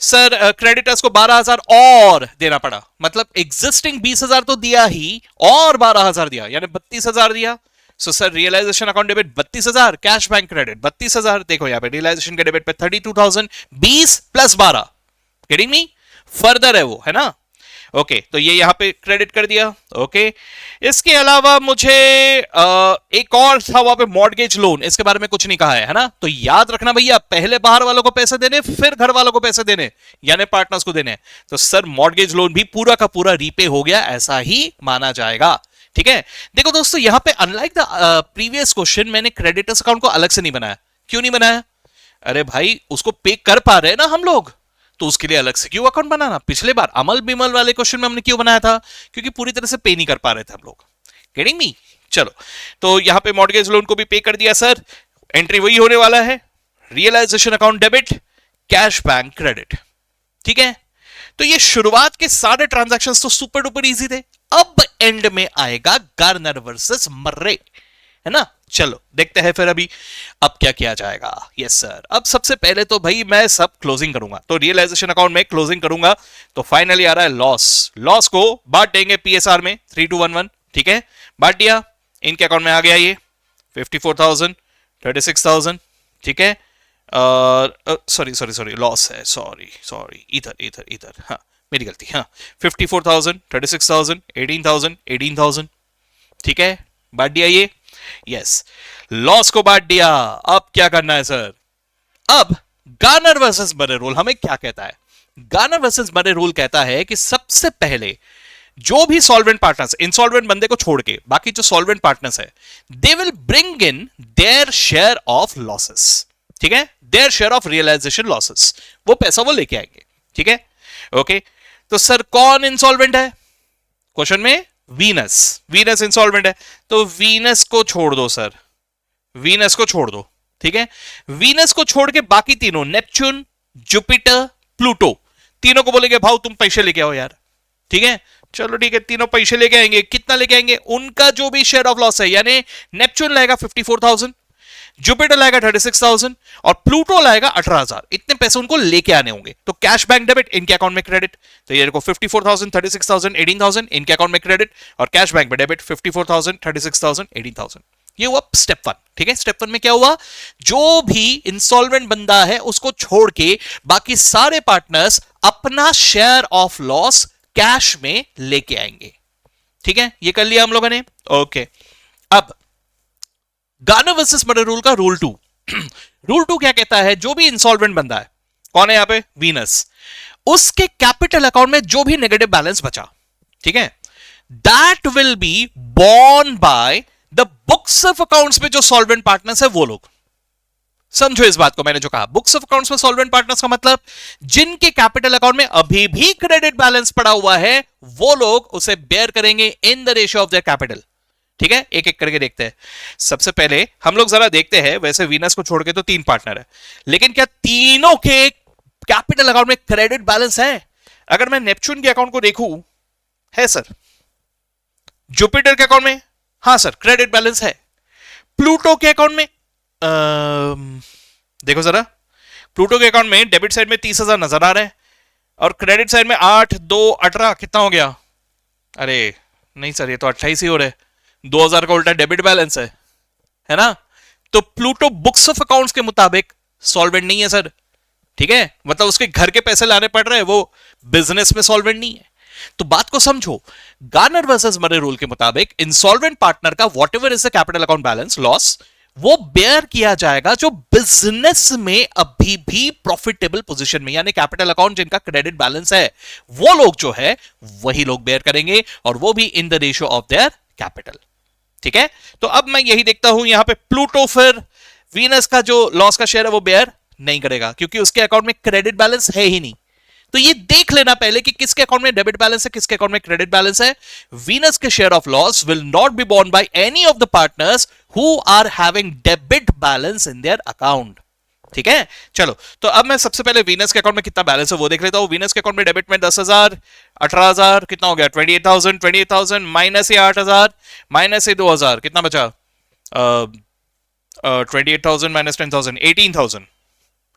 सर क्रेडिटर्स को 12000 और देना पड़ा, मतलब एग्जिस्टिंग 20000 तो दिया ही और 12000 दिया, यानी 32000 दिया। So sir realisation account debit 32000, cash bank credit 32000। देखो यहां पे रियलाइजेशन के डेबिट पे 32000, 20 प्लस 12, गेटिंग मी, फर्दर है वो, है ना। ओके तो ये यहां पे क्रेडिट कर दिया। ओके इसके अलावा मुझे एक और था वहां पे मॉर्गेज लोन, इसके बारे में कुछ नहीं कहा है ना। तो याद रखना भैया, पहले बाहर वालों को पैसे देने, फिर घर वालों को पैसे देने, यानी पार्टनर्स को देने। तो सर मॉर्गेज लोन भी पूरा का पूरा रीपे हो गया, ऐसा ही माना जाएगा। ठीक है, देखो दोस्तों यहां पे अनलाइक द प्रीवियस क्वेश्चन मैंने क्रेडिटर्स अकाउंट को अलग से नहीं बनाया। क्यों नहीं बनाया? अरे भाई उसको पे कर पा रहे हैं ना हम लोग, तो उसके लिए अलग से क्यों अकाउंट बनाना। पिछले बार अमल बिमल वाले क्वेश्चन में हमने क्यों बनाया था? क्योंकि पूरी तरह से पे नहीं कर पा रहे थे हम लोग, गेटिंग मी। चलो तो यहां पे मॉर्गेज लोन को भी पे कर दिया सर, एंट्री वही होने वाला है, realisation account debit, cash bank credit. ठीक है, तो ये शुरुआत के सारे ट्रांजैक्शंस तो सुपर डुपर इजी थे। अब एंड में आएगा गार्नर वर्सेस मर्रे, है ना। चलो देखते हैं फिर अभी अब क्या किया जाएगा। यस सर, अब सबसे पहले तो भाई मैं सब क्लोजिंग करूंगा, तो रियलाइजेशन अकाउंट में क्लोजिंग करूंगा। तो फाइनली आ रहा है लॉस, लॉस को बांट देंगे पीएसआर में 3211। ठीक है, बांट दिया, इनके अकाउंट में आ गया ये 54,000, 36,000। ठीक है, सॉरी लॉस है, सॉरी इधर हाँ मेरी गलती, हाँ 54,000, 36,000, 18,000, 18,000। ठीक है, बांट दिया ये, यस लॉस को बांट दिया। अब क्या करना है सर? अब गार्नर वर्सेस मर्रे रूल हमें क्या कहता है? गार्नर वर्सेस मर्रे रूल कहता है कि सबसे पहले जो भी सॉल्वेंट पार्टनर्स, इंसॉल्वेंट बंदे को छोड़ के बाकी जो सॉल्वेंट पार्टनर्स है, they will bring in their share of losses. ठीक है, their share of realisation losses, वो पैसा वो लेके आएंगे। ठीक है, ओके तो सर कौन इंसॉल्वेंट है क्वेश्चन में? वीनस, वीनस इंसॉल्वेंट है, तो वीनस को छोड़ दो सर, वीनस को छोड़ दो। ठीक है, वीनस को छोड़ के बाकी तीनों, नेपच्यून, जुपिटर, प्लूटो, तीनों को बोलेंगे भाव तुम पैसे लेके आओ यार। ठीक है, चलो ठीक है, तीनों पैसे लेके आएंगे। कितना लेके आएंगे? उनका जो भी शेयर ऑफ लॉस है, यानी नेपच्यून लाएगा 54,000, जुपिटर लाएगा 36,000 और प्लूटो लाएगा 18,000। इतने पैसे उनको लेके आने होंगे। तो कैश बैंक डेबिट, इनके अकाउंट में क्रेडिट। तो ये देखो 54,000, 36,000, 18,000 इनके अकाउंट में क्रेडिट, और कैश बैंक में डेबिट 54,000, 36,000, 18,000। ये हुआ स्टेप वन। ठीक है, स्टेप वन में क्या हुआ? जो भी इंसॉल्वेंट बंदा है उसको छोड़ के बाकी सारे पार्टनर्स अपना शेयर ऑफ लॉस कैश में लेके आएंगे। ठीक है, ये कर लिया हम लोगों ने। ओके, अब गार्नर वर्सेस मर्रे रूल का रूल 2। रूल 2 क्या कहता है? जो भी इंसॉल्वेंट बंदा है, कौन है यहां पे? वीनस, उसके कैपिटल अकाउंट में जो भी नेगेटिव बैलेंस बचा, ठीक है, that will be borne by the books of accounts में जो सॉल्वेंट पार्टनर्स है वो लोग। समझो इस बात को, मैंने जो कहा बुक्स ऑफ अकाउंट्स में सॉल्वेंट पार्टनर्स का मतलब जिनके कैपिटल अकाउंट में अभी भी क्रेडिट बैलेंस पड़ा हुआ है, वो लोग उसे बेयर करेंगे इन the ratio of their capital. ठीक है, एक एक करके देखते हैं। सबसे पहले हम लोग जरा देखते हैं, वैसे वीनस को छोड़ के तो 3 पार्टनर है, लेकिन क्या तीनों के कैपिटल अकाउंट में क्रेडिट बैलेंस है? अगर मैं नेपच्यून के अकाउंट को देखूं, है सर। जुपिटर के अकाउंट में, हां सर क्रेडिट बैलेंस है। प्लूटो के अकाउंट में देखो जरा, प्लूटो के अकाउंट में डेबिट साइड में 30,000 नजर आ रहे हैं और क्रेडिट साइड में 8, 2, 18 कितना हो गया? अरे नहीं सर, ये तो 28 ही हो रहे, 2,000 का उल्टा डेबिट बैलेंस है ना। तो प्लूटो बुक्स ऑफ अकाउंट्स के मुताबिक सॉल्वेंट नहीं है सर। ठीक है, मतलब उसके घर के पैसे लाने पड़ रहे हैं, वो बिजनेस में सॉल्वेंट नहीं है। तो बात को समझो, गार्नर वर्सेस मर्रे रूल के मुताबिक इंसॉल्वेंट पार्टनर का what ever is the capital account balance loss, वो बेयर किया जाएगा जो बिजनेस में अभी भी प्रॉफिटेबल पोजीशन में, यानी कैपिटल अकाउंट जिनका क्रेडिट बैलेंस है, वो लोग जो है वही लोग बेयर करेंगे, और वो भी इन the ratio of their capital. ठीक है, तो अब मैं यही देखता हूं यहां पे प्लूटो फिर वीनस का जो लॉस का शेयर है वो बेयर नहीं करेगा, क्योंकि उसके अकाउंट में क्रेडिट बैलेंस है ही नहीं। तो ये देख लेना पहले कि किसके अकाउंट में डेबिट बैलेंस है, किसके अकाउंट में क्रेडिट बैलेंस है। वीनस के share of loss will not be borne by any of the partners who are having debit balance in their account. ठीक है, चलो तो अब मैं सबसे पहले वीनस के अकाउंट में कितना बैलेंस है वो देख लेता हूं। वीनस के अकाउंट में डेबिट में 10,000, 18,000, कितना हो गया 28,000, 28,000 माइनस ये 8,000 माइनस ये 2,000, कितना बचा 28,000 माइनस 10,000, 18,000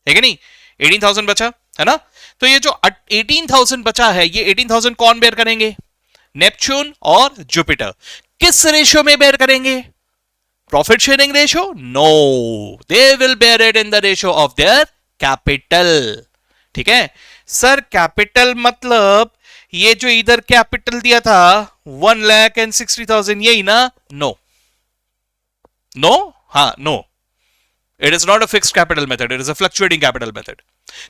है कि नहीं, 18,000 बचा है ना। तो ये जो 18,000 बचा है, ये 18,000 कौन बेयर करेंगे, नेपच्यून और जुपिटर। किस रेशियो में बेयर करेंगे, profit sharing ratio, no, they will bear it in the ratio of their capital. ठीक है सर, कैपिटल मतलब ये जो इधर कैपिटल दिया था 1,60,000 यही ना, नो नो, हाँ no, it is not a fixed capital method, it is a fluctuating capital method.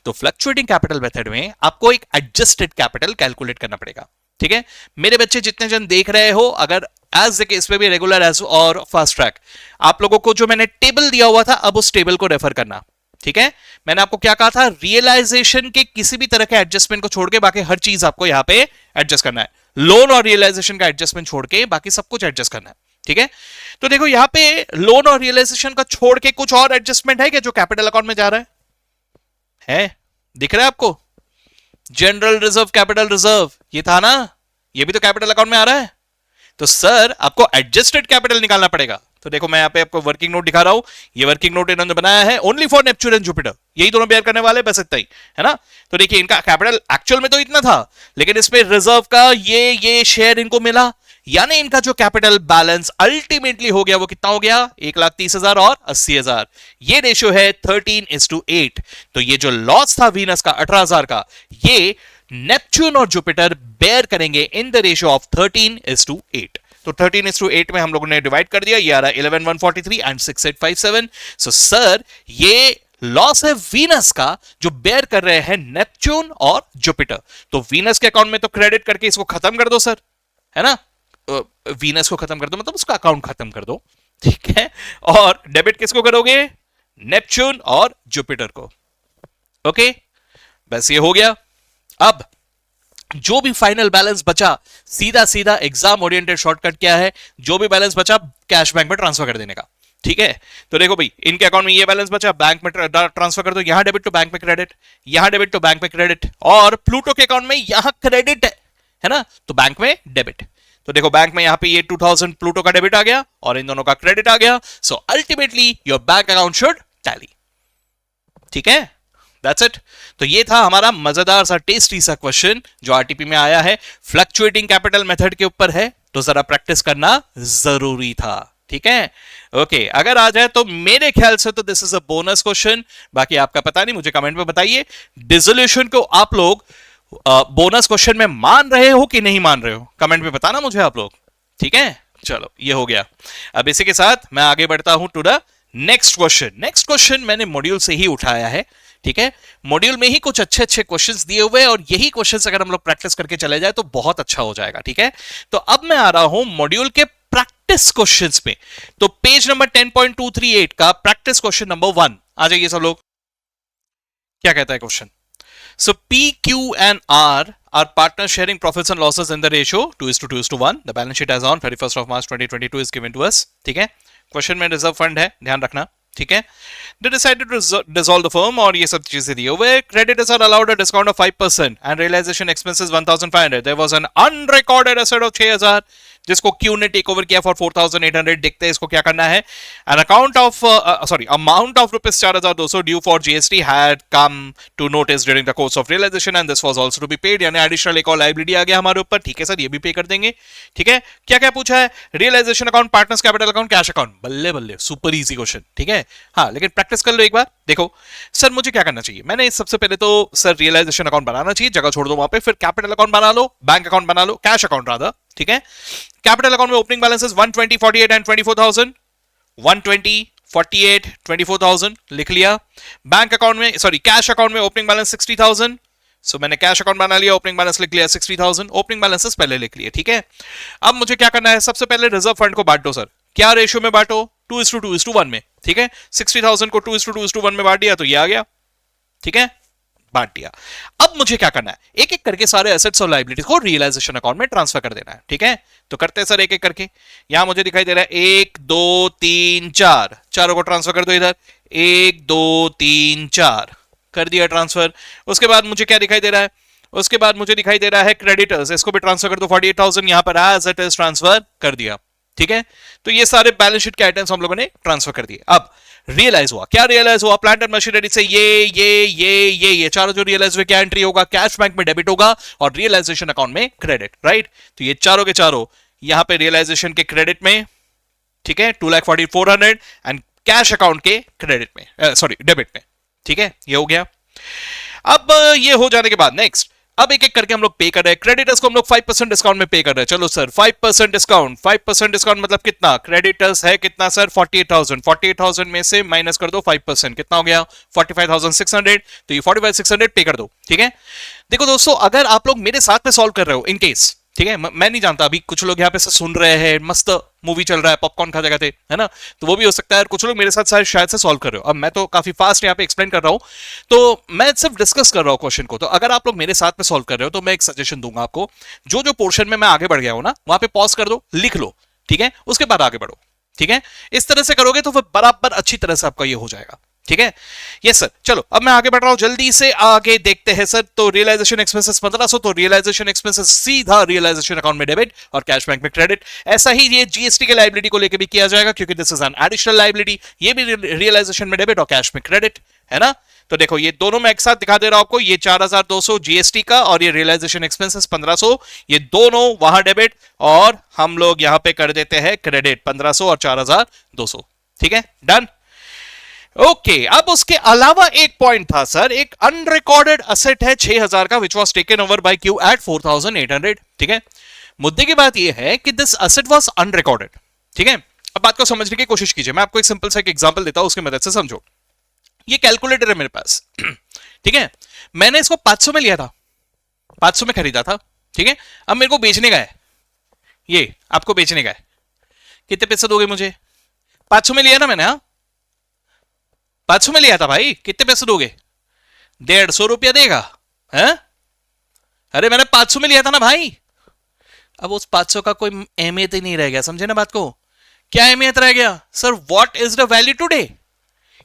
तो फ्लक्चुएटिंग कैपिटल मेथड में आपको एक एडजस्टेड कैपिटल कैलकुलेट करना पड़ेगा। ठीक है, मेरे बच्चे जितने जन देख रहे हो, अगर एज द केस में भी रेगुलर एज और फास्ट ट्रैक, आप लोगों को जो मैंने टेबल दिया हुआ था, अब उस टेबल को रेफर करना। ठीक है, मैंने आपको क्या कहा था, रियलाइजेशन के किसी भी तरह के एडजस्टमेंट को छोड़ के बाकी हर चीज आपको यहां पे एडजस्ट करना है। लोन और रियलाइजेशन का एडजस्टमेंट छोड़ के बाकी सब कुछ एडजस्ट करना है। ठीक है, तो देखो यहां पे लोन और रियलाइजेशन का छोड़ के कुछ और एडजस्टमेंट है क्या जो कैपिटल अकाउंट में जा रहा है? दिख रहा है आपको, जनरल रिजर्व, कैपिटल रिजर्व, ये था ना, ये भी तो कैपिटल अकाउंट में आ रहा है। तो सर आपको एडजस्टेड कैपिटल निकालना पड़ेगा। तो देखो मैं यहां पे आपको वर्किंग नोट दिखा रहा हूं, ये वर्किंग नोट इन्होंने बनाया है only for Neptune and Jupiter, यही दोनों बेयर करने वाले, बस इतना ही है ना। तो देखिए इनका कैपिटल एक्चुअल में तो इतना था, लेकिन इसमें रिजर्व का ये शेयर इनको मिला, यानी इनका जो कैपिटल बैलेंस अल्टीमेटली हो गया वो कितना हो गया, 1,30,000 और 80,000। ये रेशियो है 13:8। तो ये जो लॉस था वीनस का 18,000 का, ये नेपच्यून और जुपिटर बेयर करेंगे इन द रेशियो ऑफ 13:8। तो 13:8 में हम लोगों ने डिवाइड कर दिया, ये आ रहा है 11,143 एंड 6,857। सो सर ये लॉस है वीनस का जो बेयर कर रहे हैं नेपच्यून और जुपिटर। तो वीनस के अकाउंट में तो क्रेडिट करके इसको खत्म कर दो सर, है ना, वीनस को खत्म कर दो, मतलब उसका अकाउंट खत्म कर दो। ठीक है, और डेबिट किसको करोगे, नेपच्यून और जुपिटर को। ओके, बस ये हो गया। अब जो भी फाइनल बैलेंस बचा, सीधा सीधा एग्जाम ओरिएंटेड शॉर्टकट क्या है, जो भी बैलेंस बचा कैश बैंक में ट्रांसफर कर देने का। ठीक है, तो देखो भाई इनके अकाउंट में ये बैलेंस बचा, बैंक में ट्रांसफर कर दो, यहां डेबिट तो बैंक में क्रेडिट, यहां डेबिट तो बैंक में क्रेडिट, और प्लूटो के अकाउंट में यहां क्रेडिट है ना, तो बैंक में डेबिट। तो देखो बैंक में यहां पे ये 2,000 प्लूटो का डेबिट आ गया और इन दोनों का क्रेडिट आ गया। So ultimately your bank account should tally. ठीक है, दैट्स इट। तो ये था हमारा मजेदार सा टेस्टी सा क्वेश्चन जो आरटीपी में आया है, फ्लक्चुएटिंग कैपिटल मेथड के ऊपर है, तो जरा प्रैक्टिस करना जरूरी था। ठीक है, ओके, अगर आ जाए तो मेरे ख्याल से तो this is a bonus question, बाकी आपका पता नहीं, मुझे कमेंट में बताइए डिसोल्यूशन को आप लोग बोनस क्वेश्चन में मान रहे हो कि नहीं मान रहे हो, कमेंट में बताना मुझे आप लोग। ठीक है, चलो ये हो गया। अब इसी के साथ मैं आगे बढ़ता हूं to the next question. Next question मैंने मॉड्यूल से ही उठाया है। ठीक है, मॉड्यूल में ही कुछ अच्छे अच्छे क्वेश्चंस दिए हुए हैं और यही क्वेश्चंस अगर हम लोग प्रैक्टिस करके चले जाए तो बहुत अच्छा हो जाएगा। ठीक है, तो अब मैं आ रहा हूं मॉड्यूल के प्रैक्टिस क्वेश्चंस में। तो पेज नंबर 10.238 का प्रैक्टिस क्वेश्चन नंबर 1 आ जाइए सब लोग। क्या कहता है question? So P, Q and R are partners sharing profits and losses in the ratio 2:2:1. The balance sheet as on 31st of March 2022 is given to us. ठीक है, question में reserve fund है, ध्यान रखना। ठीक है, they decided to dissolve the firm और ये सब चीजें दिए हुए। Creditors are allowed a discount of 5% and realization expenses 1,500. There was an unrecorded asset of 6,000 जिसको Q ने टेक ओवर किया फॉर 4,800। देखते हैं इसको क्या करना है। An account of amount of rupees 4,200 due for GST had come to notice during the course of realization and this was also to be paid। यानी एडिशनल एक और लाइबिलिटी आ गया हमारे ऊपर। ठीक है सर, ये भी पे कर देंगे। ठीक है, क्या क्या पूछा है, realisation account, partners capital account, cash account. बल्ले बल्ले, सुपर इजी क्वेश्चन। ठीक है, हाँ लेकिन प्रैक्टिस कर लो एक बार। देखो सर मुझे क्या करना चाहिए, मैंने सबसे पहले तो सर रियलाइजेशन अकाउंट बनाना चाहिए, जगह छोड़ दो वहां पे, फिर कैपिटल अकाउंट बना लो, बैंक अकाउंट बना लो, कैश अकाउंट रादर। ठीक है, कैपिटल अकाउंट में ओपनिंग बैलेंसेस 120, 48 एंड 24,000। 120, 48, 24,000 लिख लिया। बैंक अकाउंट में, सॉरी कैश अकाउंट में ओपनिंग बैलेंस 60,000। सो मैंने कैश अकाउंट बना लिया, ओपनिंग बैलेंस लिख लिया 60,000, ओपनिंग बैलेंसेस पहले लिख लिए। ठीक है, अब मुझे क्या करना है, सबसे पहले रिजर्व फंड को बांट दो सर। क्या रेशियो में बांटो, 2:2:1 में। ठीक है, 60,000 को 2:2:1 में बांट दिया तो ये आ गया। ठीक है, बांट दिया। अब मुझे क्या करना है, एक एक करके सारे एसेट्स और लायबिलिटीज को रियलाइजेशन अकाउंट में ट्रांसफर कर देना है। ठीक है, तो करते हैं सर एक एक करके। यहां मुझे दिखाई दे रहा है 1, 2, 3, 4, चारों को ट्रांसफर कर दो इधर। 1 2 3 4 कर दिया ट्रांसफर। उसके बाद मुझे क्या दिखाई दे रहा है, उसके बाद मुझे दिखाई दे रहा है क्रेडिटर्स, इसको भी ट्रांसफर कर दो 48,000 यहां पर एज इट इज ट्रांसफर कर दिया। ठीक है, तो ये सारे बैलेंस शीट के आइटम्स हम लोगों ने ट्रांसफर कर दिए। अब रियलाइज हुआ, क्या रियलाइज हुआ, प्लांट एंड मशीनरी से ये चारों जो रियलाइज हुए, क्या एंट्री होगा, कैश बैंक में डेबिट होगा और रियलाइजेशन अकाउंट में क्रेडिट, राइट। तो ये चारों के चारों यहां पे रियलाइजेशन के क्रेडिट में, ठीक है, 2,40,400 एंड कैश अकाउंट के क्रेडिट में, सॉरी डेबिट में। ठीक है, ये हो गया। अब ये हो जाने के बाद नेक्स्ट, अब एक एक करके हम लोग पे कर रहे हैं। क्रेडिटर्स को हम लोग 5% डिस्काउंट में पे कर रहे हैं। चलो सर 5% डिस्काउंट, 5% डिस्काउंट मतलब कितना, क्रेडिटर्स है कितना सर 48,000, 48,000 में से माइनस कर दो 5%, कितना हो गया 45,600, तो ये 45,600 पे कर दो। ठीक है, देखो दोस्तों, अगर आप लोग मेरे साथ में सॉल्व कर रहे हो इन केस, ठीक है, मैं नहीं जानता, अभी कुछ लोग यहाँ पे से सुन रहे हैं, मस्त मूवी चल रहा है, पॉपकॉर्न खा जाते है ना, तो वो भी हो सकता है। कुछ लोग मेरे साथ शायद से सॉल्व कर रहे हो। अब मैं तो काफी फास्ट यहाँ पे एक्सप्लेन कर रहा हूं, तो मैं सिर्फ डिस्कस कर रहा हूं क्वेश्चन को। तो अगर आप लोग मेरे साथ में सॉल्व कर रहे हो तो मैं एक सजेशन दूंगा आपको, जो जो पोर्शन में मैं आगे बढ़ गया हूं ना, वहां पे पॉज कर दो, लिख लो, ठीक है, उसके बाद आगे बढ़ो। ठीक है, इस तरह से करोगे तो फिर बराबर अच्छी तरह से आपका ये हो जाएगा। ठीक है, यस सर। चलो अब मैं आगे बढ़ रहा हूं, जल्दी से आगे देखते हैं सर। तो रियलाइजेशन एक्सपेंसेस 1500, तो रियलाइजेशन एक्सपेंसेस सीधा रियलाइजेशन अकाउंट में डेबिट और कैश बैंक में क्रेडिट। ऐसा ही ये जीएसटी के लायबिलिटी को लेकर भी किया जाएगा, क्योंकि this is an additional liability, ये भी रियलाइजेशन में डेबिट और कैश में क्रेडिट, है ना। तो देखो ये दोनों मैं एक साथ दिखा दे रहा हूं आपको, ये 4,200 जीएसटी का और ये रियलाइजेशन एक्सपेंसेस 1500, ये दोनों वहां डेबिट और हम लोग यहां पे कर देते हैं क्रेडिट 1500 और 4,200। ठीक है, डन। ओके, अब उसके अलावा एक पॉइंट था सर, एक अनरिकॉर्डेड असेट है 6,000 का, which was taken over by Q at 4,800। ठीक है, मुद्दे की बात यह है कि दिस असेट वॉज अनरिकॉर्डेड। ठीक है, अब बात को समझने की कोशिश कीजिए, मैं आपको एक सिंपल सा एक एग्जांपल देता हूं, उसकी मदद से समझो। ये कैलकुलेटर है मेरे पास, ठीक है, मैंने इसको 500 में लिया था, 500 में खरीदा था। ठीक है, अब मेरे को बेचने का है, ये आपको बेचने का है, कितने पैसे दोगे मुझे? 500 में लिया ना मैंने, हाँ 500 में लिया था भाई, कितने पैसे दोगे? 150 रुपया देगा है? अरे मैंने 500 में लिया था ना भाई। अब उस 500 का कोई अहमियत ही नहीं रह गया, समझे ना बात को? क्या अहमियत रह गया सर? What is the value today?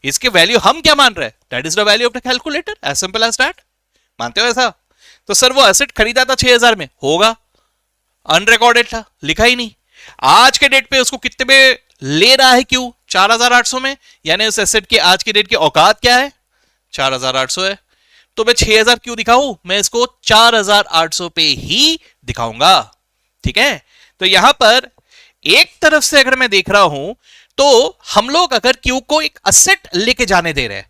इसके वैल्यू हम क्या मान रहे हैं? That is the value of the calculator, as simple as that. मानते हो ऐसा? तो सर वो एसेट खरीदा था 6,000 में, होगा, अनरिकॉर्डेड था, लिखा ही नहीं। आज के डेट पे उसको कितने में ले रहा है क्यों? 4,800 में, यानी उस एसेट की आज की डेट की औकात क्या है? 4,800 है। तो मैं 6,000 क्यों दिखाऊं? मैं इसको 4,800 पे ही दिखाऊंगा। ठीक है, तो यहां पर एक तरफ से अगर मैं देख रहा हूं तो हम लोग अगर क्यू को एक असेट लेके जाने दे रहे हैं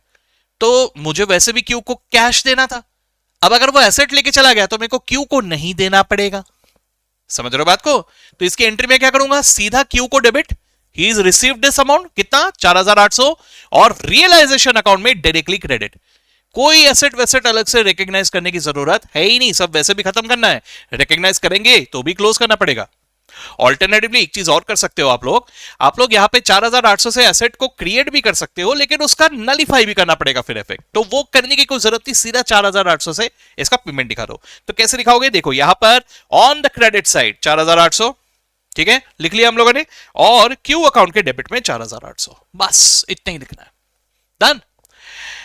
तो मुझे वैसे भी क्यू को कैश देना था। अब अगर वो एसेट लेके चला गया तो मेरे को क्यू को नहीं देना पड़ेगा। समझ रहे हो बात को? तो इसकी एंट्री में क्या करूंगा? सीधा क्यू को debit, he is received this amount, कितना? 4,800, और रियलाइजेशन अकाउंट में डायरेक्टली क्रेडिट। कोई एसेट वेसेट अलग से रिकॉग्नाइज करने की जरूरत है ही नहीं, सब वैसे भी खत्म करना है। रिकॉग्नाइज करेंगे तो भी क्लोज करना पड़ेगा। ऑल्टरनेटिवली एक चीज और कर सकते हो आप लोग यहां पे 4,800 से एसेट को क्रिएट भी कर सकते हो, लेकिन उसका नलीफाई भी करना पड़ेगा फिर इफेक्ट, तो वो करने की कोई जरूरत नहीं, सीधा 4,800 से इसका पेमेंट दिखा दो। तो कैसे दिखाओगे? देखो यहां पर ऑन द क्रेडिट साइड 4,800, ठीक है, लिख लिया हम लोगों ने, और क्यू अकाउंट के डेबिट में 4,800, बस इतना ही लिखना है, डन।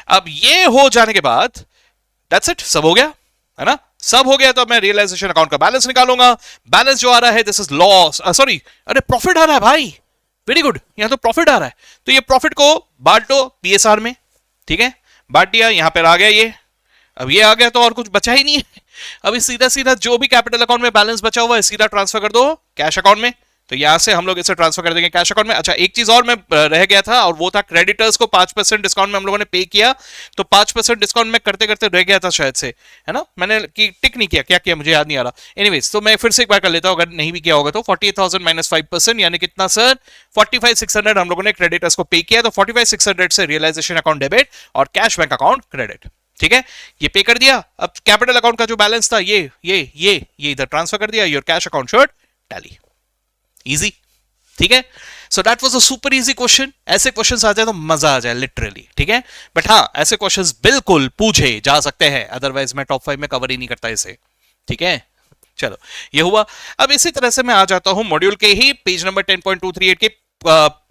अब ये हो जाने के बाद दैट्स इट, सब हो गया, है ना, सब हो गया। तो मैं रियलाइजेशन अकाउंट का बैलेंस निकालूंगा। बैलेंस जो आ रहा है दिस इज लॉस, सॉरी, अरे प्रॉफिट आ रहा है भाई, वेरी गुड, यहां तो प्रॉफिट आ रहा है। तो ये प्रॉफिट को बांट दो पीएसआर में, ठीक है, बांट दिया, यहां पर आ गया ये। अब ये आ गया तो और कुछ बचा ही नहीं है। अभी सीधा सीधा जो भी कैपिटल अकाउंट में बैलेंस बचा हुआ है सीधा ट्रांसफर कर दो कैश अकाउंट में। तो यहां से हम लोग इसे ट्रांसफर कर देंगे कैश अकाउंट में। अच्छा, एक चीज और मैं रह गया था, और वो था क्रेडिटर्स को 5% डिस्काउंट में हम लोगों ने पे किया। तो 5% डिस्काउंट में करते करते रह गया था शायद से, है ना, मैंने टिक नहीं किया, क्या किया मुझे याद नहीं आ रहा। एनीवेज, तो मैं फिर से एक बार कर लेता हूं, अगर नहीं भी किया होगा तो 48,000 माइनस 5%, यानी कितना सर? 45,600 हम लोगों ने क्रेडिटर्स को पे किया। तो 45,600 से रियलाइजेशन अकाउंट डेबिट और कैश बैंक अकाउंट क्रेडिट, ठीक है, ये पे कर दिया। अब कैपिटल अकाउंट का जो बैलेंस था ये इधर ट्रांसफर कर दिया। Your cash account should tally, easy, ठीक है। So that was a super easy question. ऐसे क्वेश्चंस आ जाए तो मजा आ जाए लिटरली, ठीक है। बट हाँ, ऐसे क्वेश्चंस बिल्कुल पूछे जा सकते हैं, अदरवाइज मैं टॉप 5 में कवर ही नहीं करता इसे, ठीक है। चलो, ये हुआ। अब इसी तरह से मैं आ जाता हूं मॉड्यूल के ही पेज नंबर 10.238 के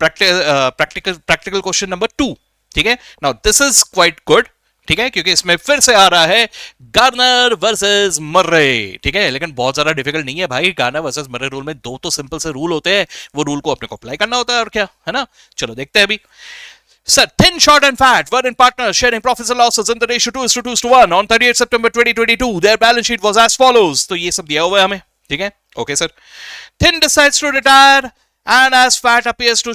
प्रैक्टिकल क्वेश्चन नंबर 2, ठीक है, now this is quite good, ठीक है, क्योंकि इसमें फिर से आ रहा है गार्नर वर्सेस मर्रे, ठीक है, लेकिन बहुत ज्यादा डिफिकल्ट नहीं है भाई। गार्नर वर्सेस मर्रे रूल में दो तो सिंपल से रूल होते हैं, वो रूल को अपने को अप्लाई करना होता है और क्या है ना। चलो देखते हैं अभी। Sir, thin, short, and fat were in partners sharing profits and losses in the ratio 2:2:1 on 30th September 2022. Their balance sheet was as follows. तो ये सब दिया हुआ है हमें, ठीक है, okay sir. Thin decides to retire, and as fat appears to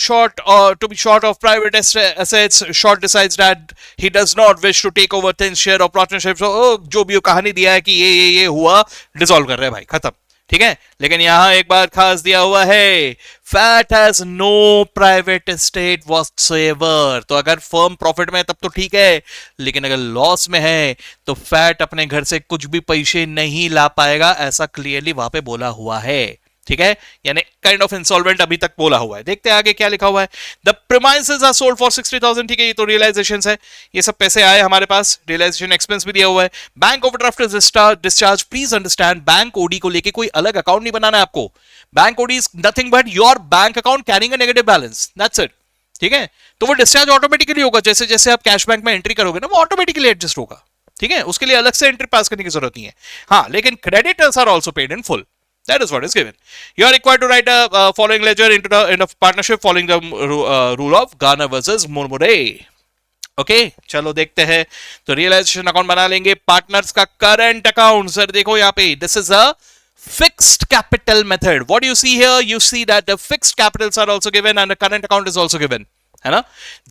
be short of private assets, short decides that he does not wish to take over thin share of partnership. So जो भी कहानी दिया है कि ये हुआ, dissolve कर रहे हैं भाई, खत्म, ठीक है। लेकिन यहां एक बार खास दिया हुआ है, fat has no private estate whatsoever. तो अगर फर्म प्रॉफिट में है तब तो ठीक है, लेकिन अगर लॉस में है तो फैट अपने घर से कुछ भी पैसे नहीं ला पाएगा, ऐसा क्लियरली वहां पे बोला हुआ है, ठीक है, यानी काइंड ऑफ इंसॉल्वेंट अभी तक बोला हुआ है। देखते हैं आगे क्या लिखा हुआ है। The premises are sold for 60,000, ठीक है, ये तो रियलाइजेशंस है, ये सब पैसे आए हमारे पास, रियलाइजेशन एक्सपेंस भी दिया हुआ है। Bank overdraft is discharge, please understand, bank OD को लेके कोई अलग अकाउंट नहीं बनाना है आपको। Bank OD is nothing but your bank account carrying a negative balance, that's it, ठीक है। तो वो डिस्चार्ज ऑटोमेटिकली होगा, जैसे जैसे आप कैश बैंक में एंट्री करोगे ना, वो ऑटोमेटिकली एडजस्ट होगा, ठीक है, उसके लिए अलग से एंट्री पास करने की जरूरत नहीं है। हाँ, लेकिन creditors are also paid in full. That is what is given. You are required to write a following ledger into the in a partnership following the rule of Garner versus Murmure. Okay, चलो देखते हैं। तो realisation account बना लेंगे, partners का current account. Sir देखो यहाँ पे, this is a fixed capital method. What do you see here? You see that the fixed capitals are also given and the current account is also given. है ना।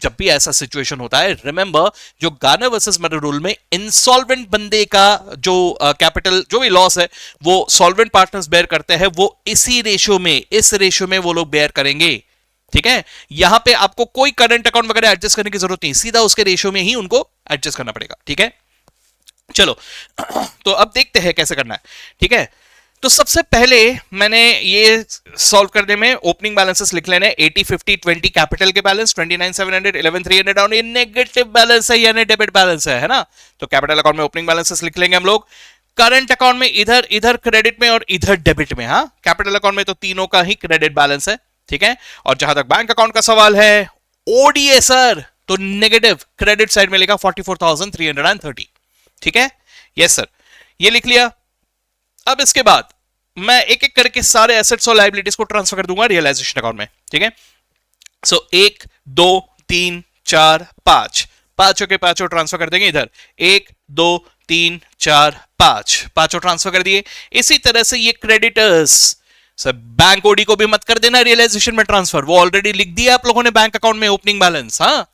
जब भी ऐसा situation होता है, रिमेंबर जो गार्नर वर्सेस मर्रे rule में insolvent बंदे का जो कैपिटल जो भी लॉस है वो सॉल्वेंट पार्टनर्स बेयर करते हैं, वो इसी रेशियो में, इस रेशियो में वो लोग बेयर करेंगे, ठीक है। यहां पे आपको कोई करंट अकाउंट वगैरह एडजस्ट करने की जरूरत नहीं, सीधा उसके रेशियो में ही उनको एडजस्ट करना पड़ेगा, ठीक है। चलो तो अब देखते हैं कैसे करना है, ठीक है। तो सबसे पहले मैंने ये सॉल्व करने में ओपनिंग बैलेंसेस लिख लेने, 80 50 20 कैपिटल के बैलेंस, 29,700 11,300 और ये नेगेटिव बैलेंस है यानी डेबिट बैलेंस है ना। तो कैपिटल अकाउंट में ओपनिंग बैलेंसेस लिख लेंगे हम लोग, करंट अकाउंट में इधर क्रेडिट में और इधर डेबिट में। हाँ, कैपिटल अकाउंट में तो तीनों का ही क्रेडिट बैलेंस है, ठीक है। और जहां तक बैंक अकाउंट का सवाल है, ओडीए सर, तो नेगेटिव क्रेडिट साइड में लिखा 44,330, ठीक है, यस सर, ये लिख लिया। अब इसके बाद मैं एक एक करके सारे एसेट्स और लायबिलिटीज को ट्रांसफर कर दूंगा रियलाइजेशन अकाउंट में, ठीक है। सो 1 2 3 4 5, पांचों के पांचों ट्रांसफर कर देंगे इधर, 1 2 3 4 5, पांचों ट्रांसफर कर दिए। इसी तरह से ये क्रेडिटर्स, सर बैंक ओडी को भी मत कर देना रियलाइजेशन में ट्रांसफर, वो ऑलरेडी लिख दिया आप लोगों ने बैंक अकाउंट में ओपनिंग बैलेंस। हाँ,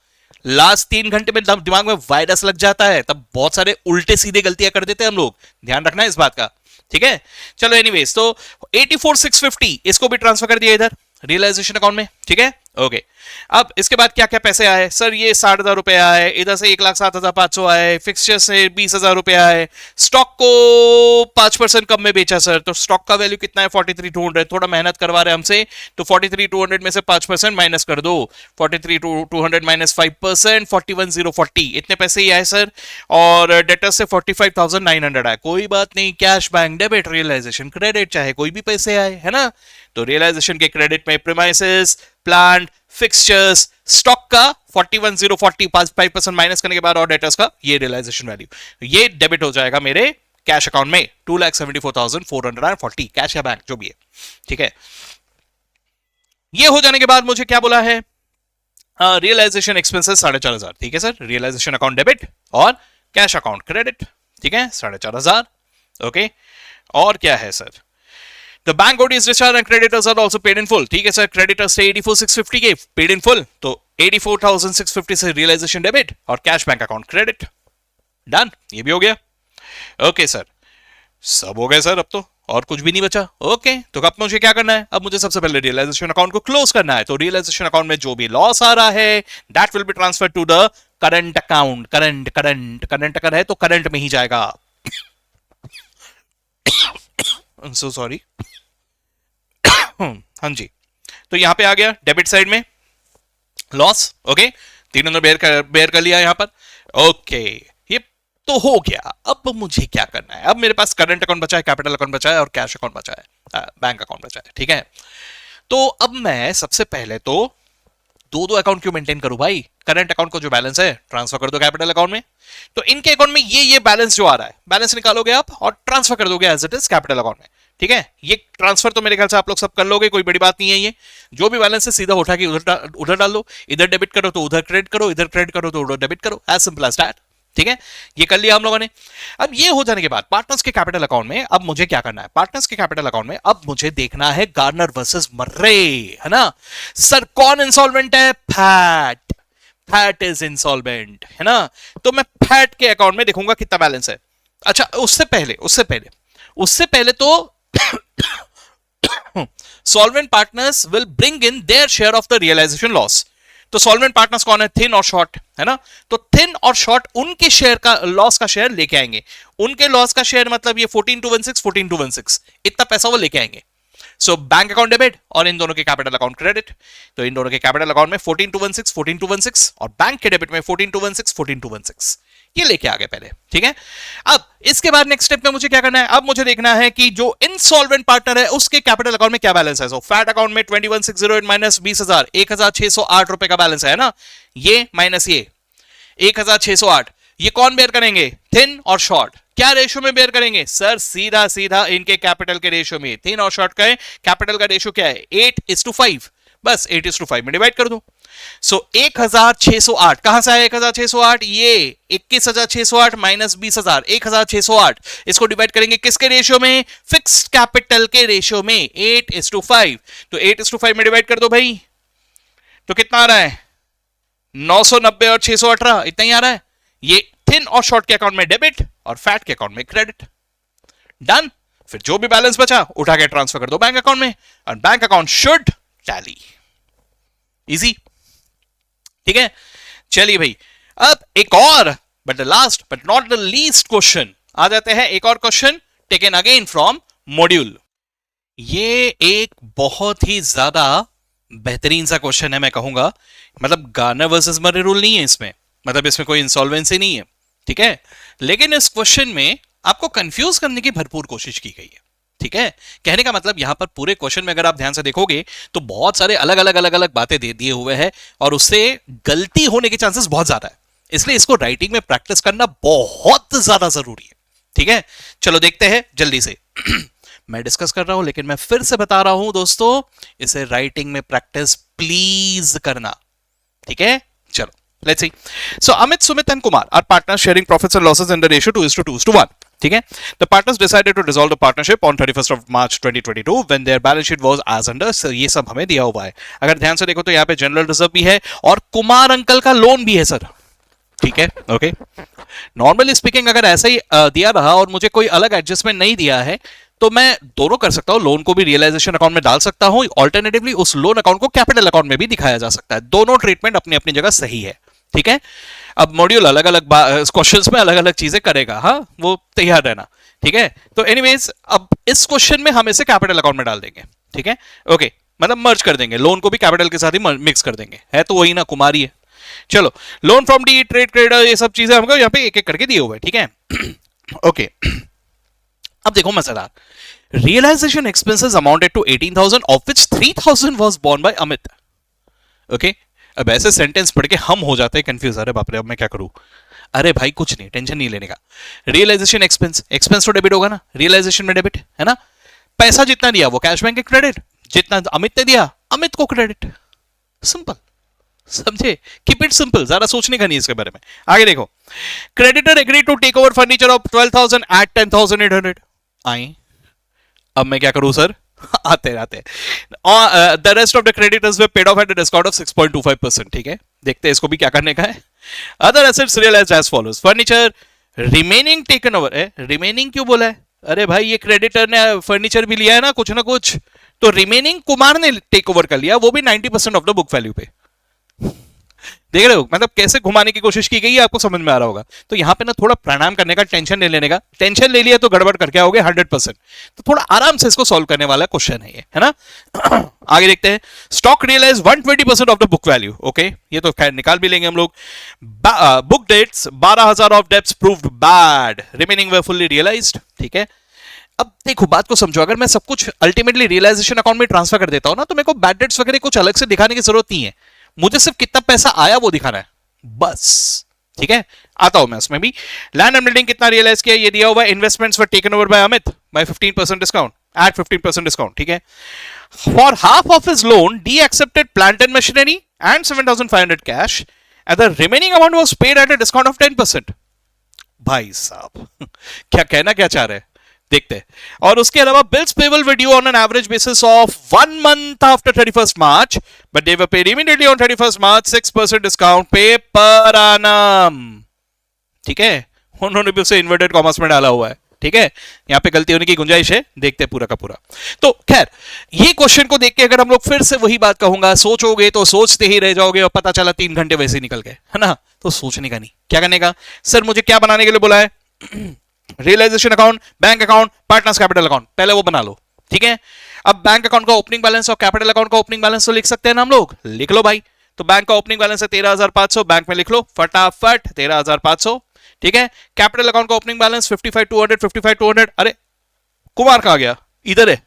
लास्ट 3 घंटे में दिमाग में वायरस लग जाता है, तब बहुत सारे उल्टे सीधे गलतियां कर देते हैं हम लोग, ध्यान रखना है इस बात का, ठीक है। चलो एनीवेज, तो 84,650 इसको भी ट्रांसफर कर दिया इधर रियलाइजेशन अकाउंट में, ठीक है, ओके। अब इसके बाद क्या क्या पैसे आए सर, ये 60,000 रुपए आए, इधर से 1,07,500 आए, फिक्सचर से 20,000 रुपए आए, स्टॉक को 5% कम में बेचा सर, तो स्टॉक का वैल्यू कितना है 43,200, थोड़ा मेहनत करवा रहे हैं हमसे, तो 43,200 में से 5% माइनस कर दो, 43,200 माइनस 5%, 41,040, इतने पैसे ही आए सर। और डेटर से 45,900 आए, कोई बात नहीं, cash bank debit, realisation credit, चाहे कोई भी पैसे आए, है ना। तो रियलाइजेशन के क्रेडिट में प्रीमाइसेस, प्लांट, फिक्सचर्स, स्टॉक का 41,040 5% माइनस करने के बाद और डेटर्स का ये रियलाइजेशन वैल्यू, ये डेबिट हो जाएगा मेरे कैश अकाउंट में 2,74,440, कैश या बैंक जो भी है, ठीक है। ये हो जाने के बाद मुझे क्या बोला है, रियलाइजेशन एक्सपेंसेस 4,500, ठीक है सर, रियलाइजेशन अकाउंट डेबिट और कैश अकाउंट क्रेडिट, ठीक है, 4,500, ओके। और क्या है sir, The bank OD is discharged and creditors are also paid in full, ठीक है सर, creditors से 84,650 के paid in full, तो 84,650 से realization debit और cash bank account credit, done, ये भी हो गया, ओके सर, सब हो गए सर, अब तो और कुछ भी नहीं बचा, ओके। तो अब मुझे क्या करना है, अब मुझे सबसे पहले रियलाइजेशन अकाउंट को क्लोज करना है, तो रियलाइजेशन अकाउंट में जो भी लॉस आ रहा है that will be transfer to the current account, current अगर है तो करंट में ही जाएगा, सो सॉरी, हाँ जी। तो यहां पे आ गया डेबिट साइड में लॉस, ओके, तीनों ने बेयर कर लिया यहां पर, ओके, ये तो हो गया। अब मुझे क्या करना है, अब मेरे पास करंट अकाउंट बचा है, कैपिटल अकाउंट बचा है और कैश अकाउंट बचा है, बैंक अकाउंट बचा है, ठीक है। तो अब मैं सबसे पहले तो दो दो अकाउंट क्यों मेंटेन करूं भाई? करंट अकाउंट को जो बैलेंस है ट्रांसफर कर दो कैपिटल अकाउंट में, तो इनके अकाउंट में ये बैलेंस जो आ रहा है बैलेंस निकालोगे आप और ट्रांसफर कर दोगे as it is capital account में। ठीक है, ये ट्रांसफर तो मेरे ख्याल से आप लोग सब कर लोगे, कोई बड़ी बात नहीं है। ये जो भी बैलेंस है सीधा उठा के उधर डाल दो, इधर डेबिट करो तो उधर क्रेडिट करो, इधर क्रेडिट करो तो उधर डेबिट करो, एज सिंपल एज दैट। ठीक है, ये कर लिया हम लोगों ने। अब ये हो जाने के बाद पार्टनर्स के कैपिटल अकाउंट में अब मुझे क्या करना है? पार्टनर्स के कैपिटल अकाउंट में अब मुझे देखना है गार्नर वर्सेस मर्रे, है ना। सर कौन इंसॉल्वेंट है? फैट। फैट इज इंसॉल्वेंट, है ना। तो मैं फैट के अकाउंट में देखूंगा कितना बैलेंस है। अच्छा, उससे पहले तो solvent partners will bring in their share of the realisation loss. तो सॉल्वेंट पार्टनर्स कौन है? थिन और शॉर्ट, है ना। तो थिन और शॉर्ट उनके शेयर का लॉस का शेयर लेके आएंगे। उनके लॉस का शेयर मतलब ये 14,216 इतना पैसा वो लेके आएंगे। सो बैंक अकाउंट डेबिट और इन दोनों के कैपिटल अकाउंट क्रेडिट। तो इन दोनों के कैपिटल अकाउंट में 14,216 और बैंक के डेबिट में 14,216 ये लेके आ गए पहले। ठीक है, अब इसके बाद नेक्स्ट स्टेप में मुझे क्या करना है? अब मुझे देखना है कि जो इंसॉल्वेंट पार्टनर है उसके कैपिटल अकाउंट में क्या बैलेंस है। सो फैट अकाउंट में 21,608 माइनस 20,000 1,608 रुपए का बैलेंस है ना। ये माइनस ये 1,608 ये कौन बेयर करेंगे? थिन और शॉर्ट। क्या रेशियो में बेयर करेंगे? सर सीधा सीधा इनके कैपिटल के रेशियो में। थिन और शॉर्ट का कैपिटल का रेशियो क्या है? 8:5। बस 8:5 में डिवाइड कर दो। सो 1,608 कहां से आया? 1,608 ये 21,608 माइनस 20,000 1,608 इसको डिवाइड करेंगे किसके रेशियो में? फिक्स्ड कैपिटल के रेशियो में 8:5। तो 8:5 में डिवाइड कर दो भाई, तो कितना आ रहा है? 990 और 618 इतना ही आ रहा है। ये थिन और शॉर्ट के अकाउंट में डेबिट और फैट के अकाउंट में क्रेडिट। डन। फिर जो भी बैलेंस बचा उठा के ट्रांसफर कर दो बैंक अकाउंट में और bank account should tally. Easy. ठीक है, चलिए भाई अब एक और but the last but not the least question आ जाते हैं। एक और question taken again from module. ये एक बहुत ही ज्यादा बेहतरीन सा क्वेश्चन है, मैं कहूंगा। मतलब गार्नर वर्सेस मर्रे रूल नहीं है इसमें, मतलब इसमें कोई इंसॉल्वेंसी नहीं है। ठीक है, लेकिन इस क्वेश्चन में आपको कंफ्यूज करने की भरपूर कोशिश की गई है। ठीक है, कहने का मतलब यहां पर पूरे क्वेश्चन में अगर आप ध्यान से देखोगे तो बहुत सारे अलग अलग बातें दे दिए हुए हैं और उससे गलती होने के चांसेस बहुत ज्यादा है। इसलिए इसको राइटिंग में प्रैक्टिस करना बहुत ज्यादा जरूरी है। ठीक है, चलो देखते हैं जल्दी से। मैं डिस्कस कर रहा हूं लेकिन मैं फिर से बता रहा हूं दोस्तों, इसे राइटिंग में प्रैक्टिस प्लीज करना। ठीक है, चलो let's see. So Amit, Sumit and Kumar are partners sharing profits and losses in the ratio 2:2:1। ठीक है, the partners decided to dissolve the partnership on 31st of March 2022 when their balance sheet was as under. ये सब हमें दिया हुआ है। अगर ध्यान से देखो तो यहाँ पे जनरल रिजर्व भी है और कुमार अंकल का लोन भी है सर। ठीक है, ओके। नॉर्मली स्पीकिंग अगर ऐसा ही दिया रहा और मुझे कोई अलग एडजस्टमेंट नहीं दिया है तो मैं दोनों कर सकता हूं। लोन को भी रियलाइजेशन अकाउंट में डाल सकता हूं, ऑल्टरनेटिवली उस लोन अकाउंट को कैपिटल अकाउंट में भी दिखाया जा सकता है। दोनों ट्रीटमेंट अपनी अपनी जगह सही है। ठीक है, अब मॉड्यूल अलग अलग क्वेश्चंस में अलग अलग चीजें करेगा, हाँ वो तैयार रहना। ठीक है, तो एनीवेज अब इस क्वेश्चन में हम इसे कैपिटल अकाउंट में डाल देंगे। ठीक है, ओके, मतलब मर्ज कर देंगे, लोन को भी कैपिटल के साथ ही मिक्स कर देंगे। है तो वही ना, कुमारी है। चलो, loan from D, trade credit, ये सब चीजें हमको यहाँ पे एक एक करके दिए हुए। ठीक है, ओके। अब देखो मजेदार, realisation expenses amounted to 18,000 of which 3,000 was borne by Amit. Okay, अब ऐसे सेंटेंस पढ़ के हम हो जाते हैं कंफ्यूज। अरे बाप रे, अब मैं क्या करूं? अरे भाई कुछ नहीं, टेंशन नहीं लेने का। रियलाइजेशन एक्सपेंस तो डेबिट होगा ना, रियलाइजेशन में डेबिट है ना। पैसा जितना दिया वो कैश बैंक के क्रेडिट, जितना अमित ने दिया अमित को क्रेडिट। सिंपल, समझे? कीप इट सिंपल, ज्यादा सोचने का नहीं इसके बारे में। आगे देखो, creditor agree to take over furniture of 12,000 at 10,800। आई, अब मैं क्या करूं सर? आते the rest of the creditors were paid off at a discount of 6.25%। ठीक है, देखते हैं इसको भी क्या करने का है। Other assets realised as follows, furniture remaining taken over. Remaining क्यों बोला है? अरे भाई ये क्रेडिटर ने फर्नीचर भी लिया है ना कुछ ना कुछ, तो रिमेनिंग कुमार ने टेक ओवर कर लिया, वो भी 90% ऑफ द बुक वैल्यू पे। देख रहे हो मतलब कैसे घुमाने की कोशिश की गई है, आपको समझ में आ रहा होगा। तो यहां पे ना थोड़ा प्रणाम करने का, टेंशन नहीं लेने का। टेंशन ले लिया तो गड़बड़ करके आओगे 100%। तो थोड़ा आराम से इसको सॉल्व करने वाला क्वेश्चन है ये, है ना। आगे देखते हैं, stock realise 120% of the book value. Okay, ये तो खैर निकाल भी लेंगे हम लोग। Book debts 12,000 of debts proved bad, remaining were fully realised. ठीक है, अब देखो बात को समझो, अगर मैं सब कुछ अल्टीमेटली रियलाइजेशन अकाउंट में ट्रांसफर कर देता हूं ना तो मेरे को बैड डेट्स वगैरह कुछ अलग से दिखाने की जरूरत नहीं है। मुझे सिर्फ कितना पैसा आया वो दिखाना है बस। ठीक है, आता हूं मैं उसमें भी। लैंड एंड बिल्डिंग कितना रियलाइज किया ये दिया हुआ है। Investments were taken over by Amit by 15% discount at 15% discount. ठीक है, for half of his loan D accepted plant and machinery and 7,500 cash and the remaining amount was paid at a discount of 10%। भाई साहब क्या कहना क्या चाह रहे हैं देखते हैं। और उसके अलावा bills payable were due on an average basis of 1 month after 31st March but they were paid immediately on 31st March 6% discount पे पर annum। ठीक है, उन्होंने भी उसे इन्वर्टेड कॉमर्स में डाला हुआ है। ठीक है, यहां पे गलती होने की गुंजाइश है, देखते हैं पूरा का पूरा। तो खैर ये क्वेश्चन को देख के अगर हम लोग फिर से वही बात कहूंगा, सोचोगे तो सोचते ही रह जाओगे और पता चला 3 घंटे वैसे ही निकल गए, है ना। तो सोचने का नहीं, क्या करने का। सर मुझे क्या बनाने के लिए बोला है realisation account, bank account, partners capital account, पहले वो बना लो। ठीक है, अब बैंक अकाउंट का ओपनिंग बैलेंस और कैपिटल अकाउंट का ओपनिंग बैलेंस तो लिख सकते हैं ना हम लोग, लिख लो भाई। तो बैंक का ओपनिंग बैलेंस है 13,500, बैंक में लिख लो फटाफट 13,500। ठीक है, कैपिटल अकाउंट का ओपनिंग बैलेंस 55,200, 55,200। अरे कुमार कहां गया, इधर है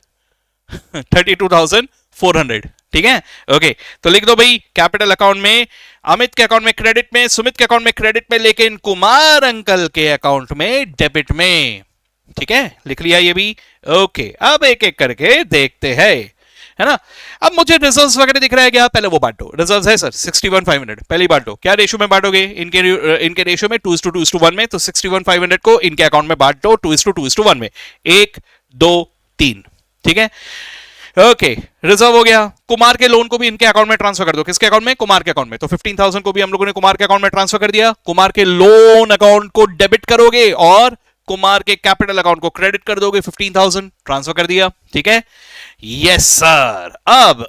32,400। ठीक है, ओके, तो लिख दो भाई कैपिटल अकाउंट में, अमित के अकाउंट में क्रेडिट में, सुमित के अकाउंट में क्रेडिट में, लेकिन कुमार अंकल के अकाउंट में डेबिट में। ठीक है, लिख लिया ये भी। ओके, अब एक एक करके देखते हैं, है ना। अब मुझे रिजर्व्स वगैरह दिख रहा है क्या, पहले वो बांटो। रिजर्व्स है सर 61,500, पहले बांटो। क्या रेशियो में बांटोगे, इनके रेशियो में 2:2:1 में। तो 61,500 को इनके अकाउंट में बांट दो 2:2:1 में, 1 2 3। ठीक है, ओके, रिजर्व हो गया। कुमार के लोन को भी इनके अकाउंट में ट्रांसफर कर दो। किसके अकाउंट में, कुमार के अकाउंट में। तो 15,000 को भी हम लोगों ने कुमार के अकाउंट में ट्रांसफर कर दिया। कुमार के लोन अकाउंट को डेबिट करोगे और कुमार के कैपिटल अकाउंट को क्रेडिट कर दोगे। 15,000 ट्रांसफर कर दिया। ठीक है, यस सर। अब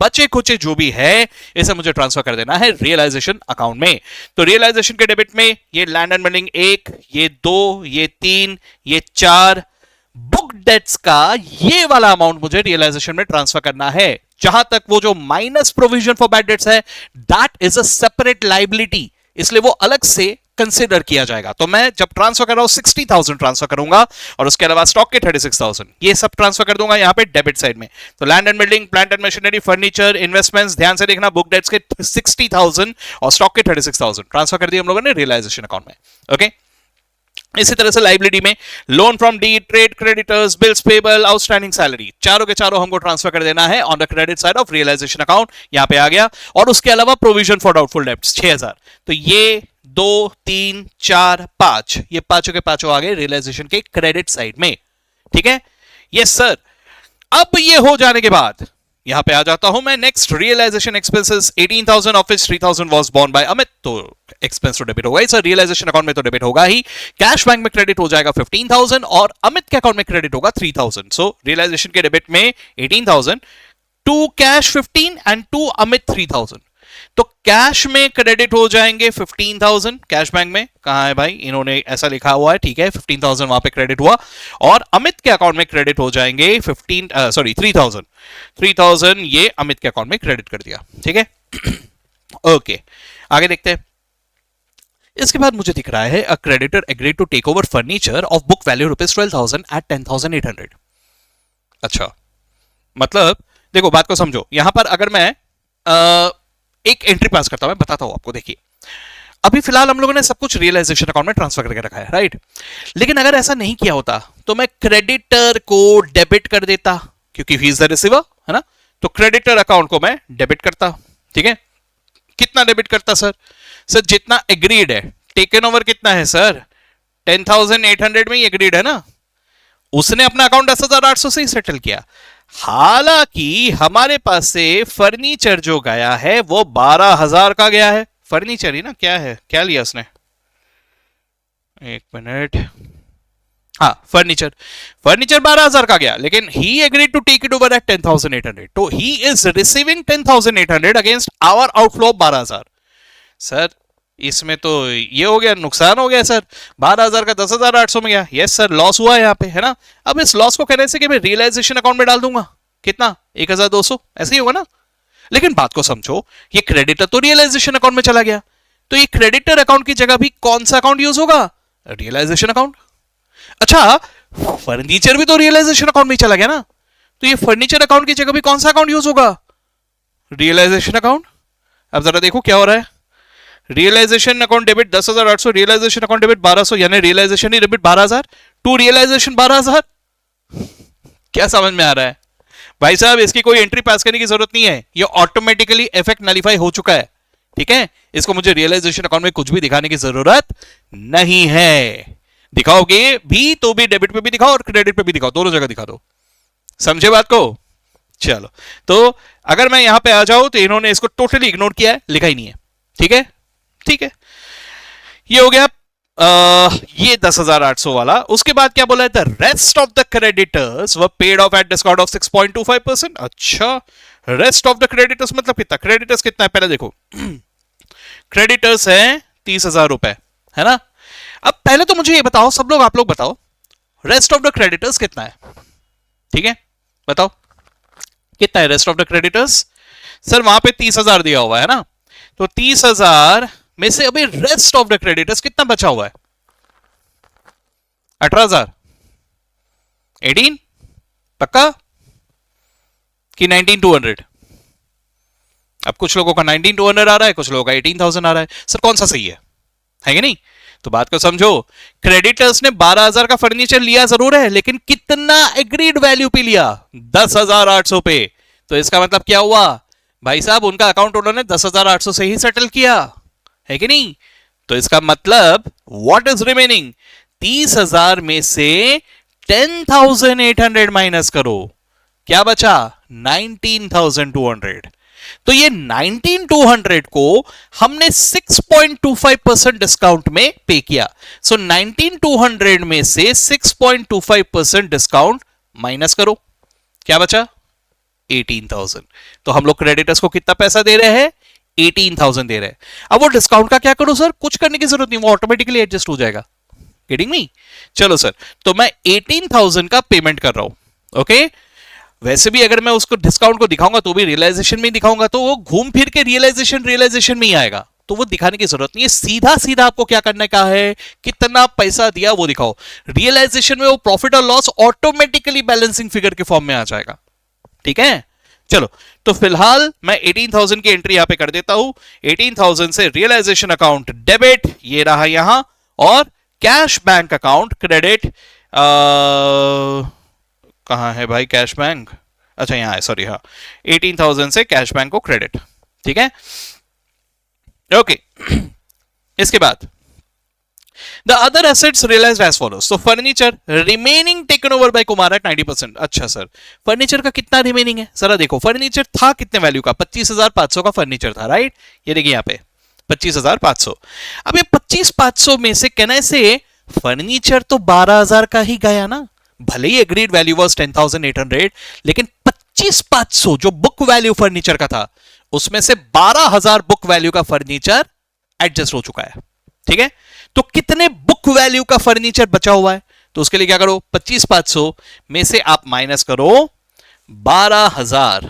बचे कुचे जो भी है इसे मुझे ट्रांसफर कर देना है रियलाइजेशन अकाउंट में। तो रियलाइजेशन के डेबिट में ये लैंड एंड बिल्डिंग 1, ये 2, ये 3, ये 4, बुक डेट्स का ये वाला अमाउंट मुझे रियलाइजेशन में ट्रांसफर करना है। जहां तक वो जो minus provision for bad debts है, that is a separate liability, इसलिए वो अलग से कंसिडर किया जाएगा। तो मैं जब ट्रांसफर कर रहा हूं 60,000 ट्रांसफर करूंगा और उसके अलावा स्टॉक के 36,000 ये सब ट्रांसफर कर दूंगा यहां पे डेबिट साइड में। तो land and building, plant and machinery, furniture, investments, ध्यान से देखना, बुक डेट्स के 60,000 और स्टॉक के 36,000 ट्रांसफर कर दिए हम लोगों ने रियलाइजेशन अकाउंट में। ओके, इसी तरह से लाइबिलिटी में loan from D, trade creditors, bills payable, outstanding salary, चारों के चारों हमको ट्रांसफर कर देना है on the credit side of realisation account. यहां पे आ गया। और उसके अलावा प्रोविजन फॉर डाउटफुल डेब्ट्स 6,000। तो ये 2 3 4 5 ये पांचों के पांचों आ गए रियलाइजेशन के क्रेडिट साइड में। ठीक है, यस सर। अब ये हो जाने के बाद यहां पे आ जाता हूं मैं next, realisation expenses 18,000 of which 3,000 was borne by Amit. तो एक्सपेंस तो डेबिट होगा ही सर, रियलाइजेशन अकाउंट में तो डेबिट होगा ही। कैश बैंक में क्रेडिट हो जाएगा 15,000 और अमित के अकाउंट में क्रेडिट होगा 3,000। सो रियलाइजेशन के डेबिट में 18,000, to cash 15 and to Amit 3,000। तो कैश में क्रेडिट हो जाएंगे 15,000 कैश बैंक में। कहां है भाई, इन्होंने ऐसा लिखा हुआ है, ठीक है, 15,000 वहां पे क्रेडिट हुआ। और अमित के अकाउंट में क्रेडिट हो जाएंगे 3,000 ये अमित के अकाउंट में क्रेडिट कर दिया। ठीक है, ओके, आगे देखते हैं। इसके बाद मुझे दिख रहा है a creditor agreed to take over furniture of book value ₹12,000 at 10,800। अच्छा, मतलब देखो बात को समझो। यहां पर अगर मैं एक एंट्री पास करता हूं, मैं बताता हूं आपको। देखिए अभी फिलहाल हम लोगों ने सब कुछ रियलाइजेशन अकाउंट में ट्रांसफर करके रखा है, राइट। लेकिन अगर ऐसा नहीं किया होता तो मैं क्रेडिटर को डेबिट कर देता, क्योंकि ही इज द रिसीवर, है ना। तो क्रेडिटर अकाउंट को मैं डेबिट करता। ठीक है, कितना डेबिट करता सर जितना एग्रीड है। टेकन ओवर कितना है सर, 10,800 में ही एग्रीड है ना। उसने अपना अकाउंट 10,800 से ही सेटल किया। हालांकि हमारे पास से फर्नीचर जो गया है वो 12,000 का गया है। फर्नीचर ही ना, क्या है, क्या लिया उसने, एक मिनट, हाँ फर्नीचर 12,000 का गया। लेकिन he agreed to take it over at 10,800। तो he is receiving 10,800 against our outflow 12,000। Sir इसमें तो ये हो गया, नुकसान हो गया सर। 12,000 का 10,800 में गया। यस सर, लॉस हुआ है यहाँ पे, है ना। अब इस लॉस को कहने से कि मैं रियलाइजेशन अकाउंट में डाल दूंगा, कितना, 1,200, ऐसे ही होगा ना। लेकिन बात को समझो, ये क्रेडिटर तो रियलाइजेशन अकाउंट में चला गया, तो ये क्रेडिटर अकाउंट की जगह भी कौन सा अकाउंट यूज होगा, रियलाइजेशन अकाउंट। अच्छा, फर्नीचर भी तो रियलाइजेशन अकाउंट में चला गया ना, तो ये फर्नीचर अकाउंट की जगह भी कौन सा अकाउंट यूज होगा, रियलाइजेशन अकाउंट। अब जरा देखो क्या हो रहा है। Realisation account debit 10,800, realisation account debit 1200, यानी रियलाइजेशन ही डेबिट 12,000 टू रियलाइजेशन 12,000। क्या समझ में आ रहा है भाई साहब? इसकी कोई एंट्री पास करने की जरूरत नहीं है, ये ऑटोमेटिकली इफेक्ट नलीफाई हो चुका है। ठीक है, इसको मुझे रियलाइजेशन अकाउंट में कुछ भी दिखाने की जरूरत नहीं है। दिखाओगे भी तो भी डेबिट पे भी दिखाओ और क्रेडिट पे भी दिखाओ, दोनों जगह दिखा दो। समझे बात को? चलो, तो अगर मैं यहां पे आ जाऊं तो इन्होंने इसको टोटली इग्नोर किया है, लिखा ही नहीं है। ठीक है, ठीक है, ये हो गया ये 10,800 वाला। उसके बाद क्या बोला है? The rest of the creditors were paid off at discount of 6.25%। अच्छा, रेस्ट ऑफ द क्रेडिटर्स मतलब कितना? क्रेडिटर्स कितना है पहले देखो। क्रेडिटर्स है 30,000 रुपए, है ना। अब पहले तो मुझे ये बताओ, सब लोग, आप लोग बताओ, रेस्ट ऑफ द क्रेडिटर्स कितना है? ठीक है, बताओ कितना है rest of the creditors? Sir वहां पे 30,000 दिया हुआ है ना, तो 30,000 में से अभी रेस्ट ऑफ द क्रेडिटर्स कितना बचा हुआ है? 18,000, 18 पक्का कि 19,200? अब कुछ लोगों का 19,200 आ रहा है, कुछ लोगों का 18,000 आ रहा है। सर कौन सा सही है कि नहीं? तो बात को समझो, क्रेडिटर्स ने 12,000 का फर्नीचर लिया जरूर है, लेकिन कितना एग्रीड वैल्यू पे लिया? 10,800 पे। तो इसका मतलब क्या हुआ भाई साहब? उनका अकाउंट उन्होंने 10,800 से ही सेटल किया है कि नहीं? तो इसका मतलब व्हाट इज रिमेनिंग? 30,000 में से 10,800 माइनस करो, क्या बचा? 19,200। तो ये 19,200 को हमने 6.25% डिस्काउंट में पे किया। सो 19,200 में से 6.25% डिस्काउंट माइनस करो, क्या बचा? 18,000। तो हम लोग क्रेडिटर्स को कितना पैसा दे रहे हैं? 18,000 दे रहे हैं। अब वो डिस्काउंट का क्या करूं सर? कुछ करने की जरूरत नहीं, वो ऑटोमेटिकली एडजस्ट हो जाएगा। Getting me? चलो सर, तो मैं 18,000 का पेमेंट कर रहा हूं। ओके, वैसे भी अगर मैं उसको डिस्काउंट को दिखाऊंगा तो भी रियलाइजेशन में दिखाऊंगा, तो वो घूम फिर के रियलाइजेशन में ही आएगा, तो वो दिखाने की जरूरत नहीं है। सीधा सीधा आपको क्या करने का है? कितना पैसा दिया वो दिखाओ। रियलाइजेशन में वो प्रॉफिट और लॉस ऑटोमेटिकली बैलेंसिंग फिगर के फॉर्म में आ जाएगा। ठीक है, चलो, तो फिलहाल मैं 18,000 की एंट्री यहां पे कर देता हूं। 18,000 से रियलाइजेशन अकाउंट डेबिट, ये रहा यहां, और कैश बैंक अकाउंट क्रेडिट। कहां है भाई कैश बैंक? अच्छा यहां है, सॉरी, हाँ, 18,000 से कैश बैंक को क्रेडिट। ठीक है, ओके। इसके बाद the other assets realised as follows. तो furniture remaining taken over by Kumar at 90%। अच्छा सर, फर्नीचर का कितना रिमेनिंग है? जरा देखो, फर्नीचर था कितने वैल्यू का? 25,500 का फर्नीचर था, राइट? ये देखिए यहां पे 25,500। अब ये 25,500 में से कहने से फर्नीचर तो 12,000 का ही गया ना, भले ही एग्रीड वैल्यू वाज 10,800, लेकिन 25,500 जो बुक वैल्यू फर्नीचर का था, उसमें से 12,000 बुक वैल्यू का फर्नीचर एडजस्ट हो चुका है। ठीक है, तो कितने बुक वैल्यू का फर्नीचर बचा हुआ है? तो उसके लिए क्या करो? 25,500 में से आप माइनस करो 12,000,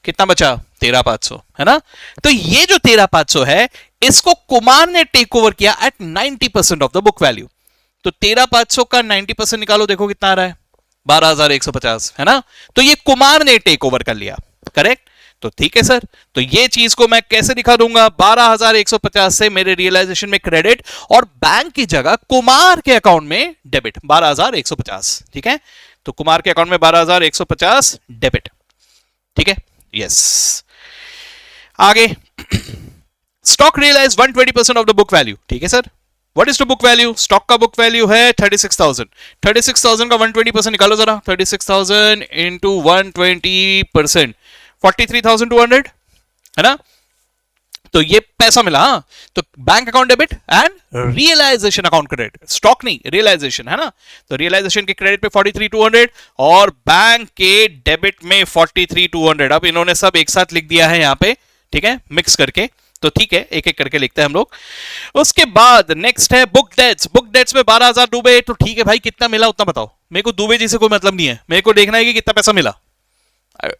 कितना बचा? 13,500, है ना। तो ये जो 13,500 है, इसको कुमार ने टेक ओवर किया at 90% of the book value. तो 13,500 का 90% निकालो, देखो कितना आ रहा है? 12,150, है ना। तो ये कुमार ने टेक ओवर कर लिया, करेक्ट? तो ठीक है सर, तो ये चीज को मैं कैसे दिखा दूंगा? 12,150 से मेरे रियलाइजेशन में क्रेडिट और बैंक की जगह कुमार के अकाउंट में डेबिट 12,150। ठीक है, तो कुमार के अकाउंट में 12,150 डेबिट। ठीक है, यस। आगे stock realise 120% of the book value. ठीक है sir, what is the book value? Stock का बुक वैल्यू है 36,000। 36,000 का 120% निकालो जरा। 36,000 इंटू 120%, 43,200, है ना। तो ये पैसा मिला। हाँ, तो bank account debit and realisation account credit, stock नहीं रियलाइजेशन, है ना। तो रियलाइजेशन के क्रेडिट पे 43,200 और बैंक के डेबिट में 43,200। अब इन्होंने सब एक साथ लिख दिया है यहां पे, ठीक है, मिक्स करके। तो ठीक है, एक एक करके लिखते हैं हम लोग। उसके बाद नेक्स्ट है बुक डेट्स। बुक डेट्स में 12,000 डूबे। तो ठीक है भाई, कितना मिला उतना बताओ। मेरे को डूबे जी से कोई मतलब नहीं है, मेरे को देखना है कि कितना पैसा मिला।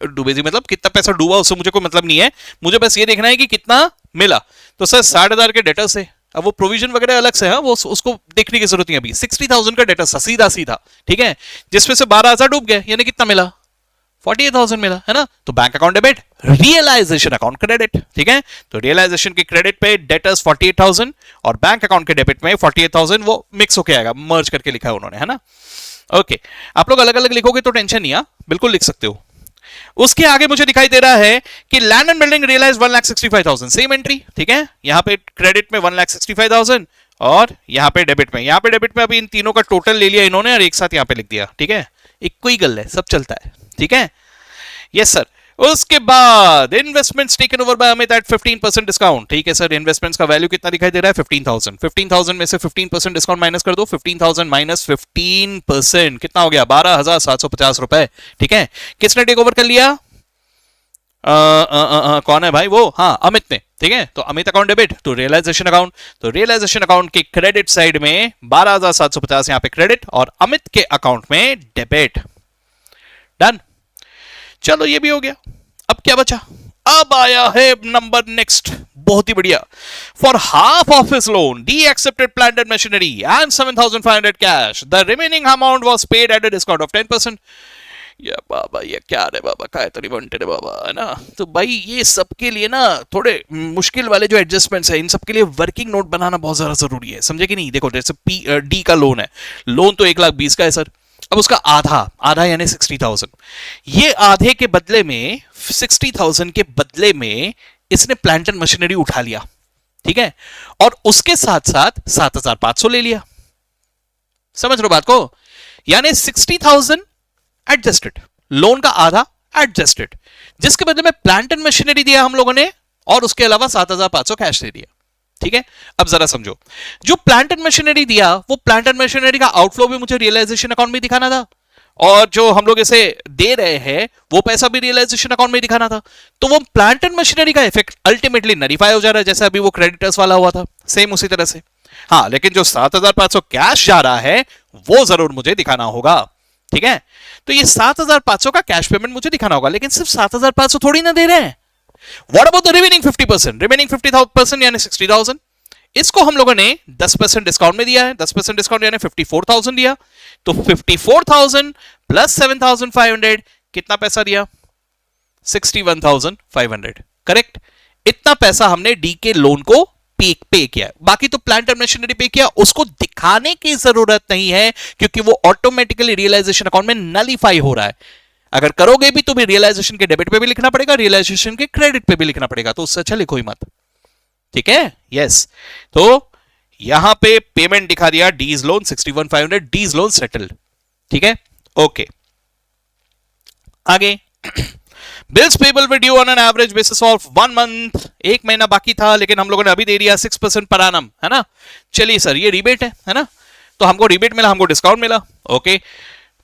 डूबे जी मतलब कितना पैसा डूबा, उससे मुझे कोई मतलब नहीं है, मुझे बस ये देखना है कि कितना मिला। तो सर 60,000 के डेटर से, अब वो प्रोविजन वगैरह अलग से है, वो उसको देखने की जरूरत नहीं अभी। 60,000 का डेटर सीधा सीधा, ठीक है, जिसमें से 12,000 डूब गए, यानी कितना मिला? 48,000 मिला है ना, तो bank account debit, realisation account credit. ठीक है, तो रियलाइजेशन के क्रेडिट पे डेटर्स 48,000 और बैंक अकाउंट के डेबिट में 48,000 वो मिक्स होके आएगा, मर्ज करके लिखा है उन्होंने, है ना। ओके, आप लोग अलग अलग लिखोगे तो टेंशन नहीं है, बिल्कुल लिख सकते हो। उसके आगे मुझे दिखाई दे रहा है कि land and building realise 1,65,000, same entry. ठीक है, यहां पे क्रेडिट में 1,65,000 और यहां पे डेबिट में, यहां पे डेबिट में अभी इन तीनों का टोटल ले लिया इन्होंने और एक साथ यहां पे लिख दिया। ठीक है, एक कोई गल है, सब चलता है। ठीक है, यस सर। उसके बाद investments taken over by Amit at 15% discount. ठीक है सर, इन्वेस्टमेंट्स का वैल्यू कितना दिखाई दे रहा है? 15,000। 15,000 में से 15% डिस्काउंट माइनस कर दो, 15,000 माइनस 15% कितना हो गया? 12,750 रुपए। ठीक है, किसने टेक ओवर कर लिया? कौन है भाई वो? हाँ, अमित ने। ठीक है, तो अमित अकाउंट डेबिट, तो रियलाइजेशन अकाउंट, तो रियलाइजेशन अकाउंट के क्रेडिट साइड में 12,750 यहां पे क्रेडिट और अमित के अकाउंट में डेबिट। डन, चलो ये भी हो गया। अब क्या बचा? अब आया है नंबर नेक्स्ट, बहुत ही बढ़िया। For half of his loan D accepted plant and machinery and 7,500 cash, the remaining amount was paid at a discount of 10%। ये बाबा, ये क्या रे बाबा, काय तरी बनते रे बाबा, है ना। तो भाई ये सबके लिए ना थोड़े मुश्किल वाले जो एडजस्टमेंट्स है, इन सबके लिए वर्किंग नोट बनाना बहुत ज्यादा जरूरी है, समझे कि नहीं। देखो जैसे डी का लोन है, लोन तो 1,20,000 का है सर, अब उसका आधा यानी 60,000, ये आधे के बदले में 60,000 के बदले में इसने प्लांट एंड मशीनरी उठा लिया। ठीक है, और उसके साथ साथ 7,500 ले लिया। समझ रहे हो बात को? यानी 60,000 एडजस्टेड, लोन का आधा एडजस्टेड, जिसके बदले में प्लांट एंड मशीनरी दिया हम लोगों ने और उसके अलावा 7,500 कैश दे दिया। ठीक है, अब जरा समझो, जो प्लांट एंड मशीनरी दिया वो प्लांट एंड मशीनरी का आउटफ्लो भी मुझे रियलाइजेशन अकाउंट में दिखाना था और जो हम लोग इसे दे रहे हैं वो पैसा भी रियलाइजेशन अकाउंट में दिखाना था। तो वो प्लांट एंड मशीनरी का इफेक्ट अल्टीमेटली नरीफाई हो जा रहा है, जैसे अभी वो क्रेडिटर्स वाला हुआ था, सेम उसी तरह से। हाँ, लेकिन जो 7,500 कैश जा रहा है वो जरूर मुझे दिखाना होगा। ठीक है, तो ये 7,500 का कैश पेमेंट मुझे दिखाना होगा, लेकिन सिर्फ 7,500 थोड़ी ना दे रहे हैं। What about the remaining 50%? Remaining 50% यानी 60,000, इसको हम लोगों ने 10% डिस्काउंट में दिया है, 10% डिस्काउंट यानी 54,000 दिया। तो 54,000 प्लस 7,500 कितना पैसा दिया? 61,500। करेक्ट, इतना पैसा हमने डी के लोन को पे किया। बाकी तो प्लांट एंड मशीनरी पे किया, उसको दिखाने की जरूरत नहीं है क्योंकि वो ऑटोमेटिकली रियलाइजेशन अकाउंट में नलीफाई हो रहा है। अगर करोगे भी तो भी रियलाइजेशन के डेबिट पे भी लिखना पड़ेगा, रियलाइजेशन के क्रेडिट पे भी लिखना पड़ेगा, तो उससे अच्छा लिखो ही मत। ठीक है, यस। तो यहां पे पेमेंट दिखा दिया, डीज लोन 61,500, डीज लोन सेटल्ड। ठीक है, ओके। आगे bills payable with due on an average basis of 1 month, एक महीना बाकी था लेकिन हम लोगों ने अभी दे दिया 6% पर एनम, है ना। चलिए सर, ये रिबेट है ना, तो हमको रिबेट मिला, हमको डिस्काउंट मिला। ओके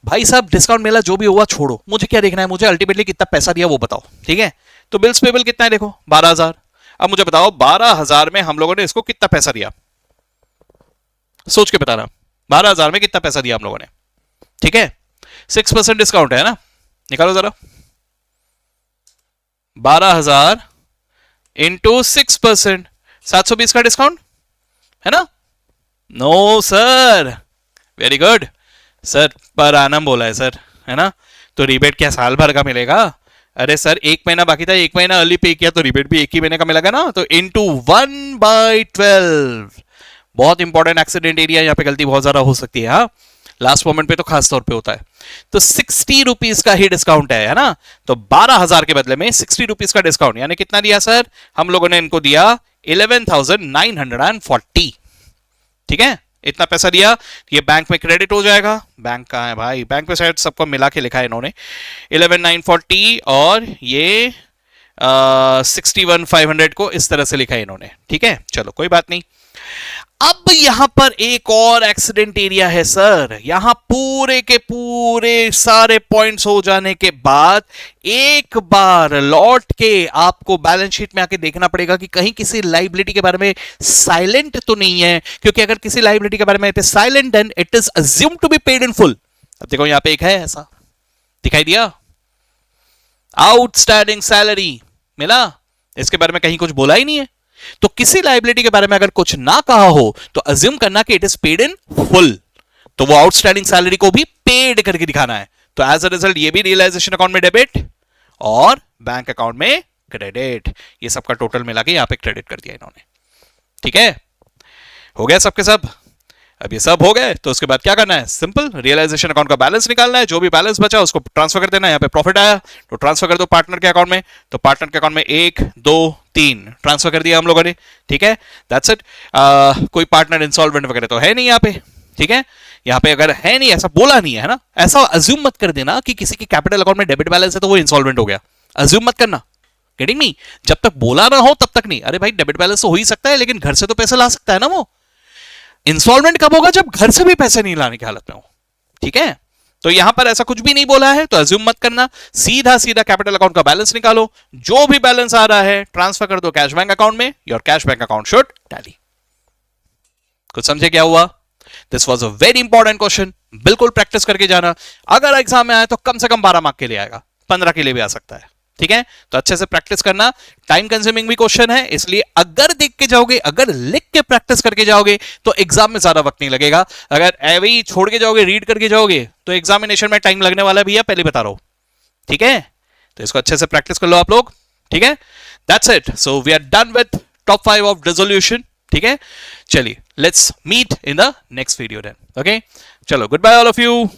भाई साहब, डिस्काउंट मिला जो भी हुआ छोड़ो, मुझे क्या देखना है, मुझे अल्टीमेटली कितना पैसा दिया वो बताओ। ठीक है, तो बिल्स पेबल कितना है देखो, 12,000। अब मुझे बताओ 12,000 में हम लोगों ने इसको कितना पैसा दिया, सोच के बताना। 12,000 में कितना पैसा दिया हम लोगों ने? ठीक है, 6% डिस्काउंट है ना, निकालो जरा। 12,000 इंटू 6%, 720 का डिस्काउंट है ना। No sir, very good sir, पर आनम बोला है सर, है ना। तो रिबेट क्या साल भर का मिलेगा? अरे सर, एक महीना बाकी था, एक महीना अर्ली पे किया तो रिबेट भी एक ही महीने का मिलेगा ना, तो इंटू 1/12। बहुत इंपॉर्टेंट एक्सीडेंट एरिया, यहाँ पे गलती बहुत ज्यादा हो सकती है। हाँ, लास्ट मोमेंट पे तो खास तौर पे होता है। तो 60 रुपीज का ही डिस्काउंट है ना, तो 12,000 के बदले में 60 रुपीज का डिस्काउंट, यानी कितना दिया सर हम लोगों ने इनको दिया? 11,940। ठीक है, इतना पैसा दिया, ये बैंक में क्रेडिट हो जाएगा। बैंक कहां है भाई? बैंक में शायद सबको मिला के लिखा है इन्होंने, 11,940 और ये 61,500 को इस तरह से लिखा है इन्होंने। ठीक है, चलो कोई बात नहीं। अब यहां पर एक और एक्सीडेंट एरिया है सर। यहां पूरे के पूरे सारे पॉइंट्स हो जाने के बाद एक बार लौट के आपको बैलेंस शीट में आके देखना पड़ेगा कि कहीं किसी लायबिलिटी के बारे में साइलेंट तो नहीं है, क्योंकि अगर किसी लायबिलिटी के बारे में silent then it is assumed to be paid in full. अब देखो यहां पे एक है, ऐसा दिखाई दिया, आउटस्टैंडिंग सैलरी मिला, इसके बारे में कहीं कुछ बोला ही नहीं है। तो किसी लायबिलिटी के बारे में अगर कुछ ना कहा हो तो अज्यूम करना कि it is paid in full, तो वो आउटस्टैंडिंग सैलरी को भी पेड करके दिखाना है। तो एज अ रिजल्ट ये भी रियलाइजेशन अकाउंट में डेबिट और बैंक अकाउंट में क्रेडिट, ये सबका टोटल मिला के यहां पे क्रेडिट कर दिया इन्होंने। ठीक है, हो गया सबके सब। अब ये सब हो गए तो उसके बाद क्या करना है, सिंपल रियलाइजेशन अकाउंट का बैलेंस निकालना है, जो भी बैलेंस बचा उसको ट्रांसफर कर देना है। यहाँ पे प्रॉफिट आया तो ट्रांसफर कर दो पार्टनर के अकाउंट में, तो पार्टनर के अकाउंट में 1 2 3 ट्रांसफर कर दिया हम लोगों ने। ठीक है, दैट्स इट। कोई पार्टनर इंसॉल्वेंट वगैरह तो है नहीं यहाँ पे। ठीक है, यहाँ पे अगर है नहीं, ऐसा बोला नहीं है ना, ऐसा अज्यूम मत कर देना कि किसी के कैपिटल अकाउंट में डेबिट बैलेंस है तो वो इंसॉल्वेंट हो गया, अज्यूम मत करना। Getting me? जब तक बोला ना हो तब तक नहीं। अरे भाई डेबिट बैलेंस तो हो ही सकता है, लेकिन घर से तो पैसे ला सकता है ना वो। इंस्टॉलमेंट कब होगा, जब घर से भी पैसे नहीं लाने की हालत में हो। ठीक है, तो यहां पर ऐसा कुछ भी नहीं बोला है, तो अज्यूम मत करना, सीधा सीधा कैपिटल अकाउंट का बैलेंस निकालो, जो भी बैलेंस आ रहा है ट्रांसफर कर दो कैश बैंक अकाउंट में। Your cash bank account should tally. कुछ समझे क्या हुआ? This was a very important question, बिल्कुल प्रैक्टिस करके जाना। अगर एग्जाम में आए तो कम से कम 12 मार्क के लिए आएगा, 15 के लिए भी आ सकता है। ठीक है, तो अच्छे से प्रैक्टिस करना। टाइम कंज्यूमिंग भी क्वेश्चन है, इसलिए अगर देख के जाओगे, अगर लिख के प्रैक्टिस करके जाओगे तो एग्जाम में ज्यादा वक्त नहीं लगेगा। अगर ऐवे ही छोड़ के जाओगे, रीड करके जाओगे, तो एग्जामिनेशन में टाइम लगने वाला भी है, पहले बता रहा हूं। ठीक है, तो इसको अच्छे से प्रैक्टिस कर लो आप लोग। ठीक है, that's it. So we are done with top 5 of dissolution. ठीक है, चलिए let's meet in the next video then. Okay, चलो good bye all of you.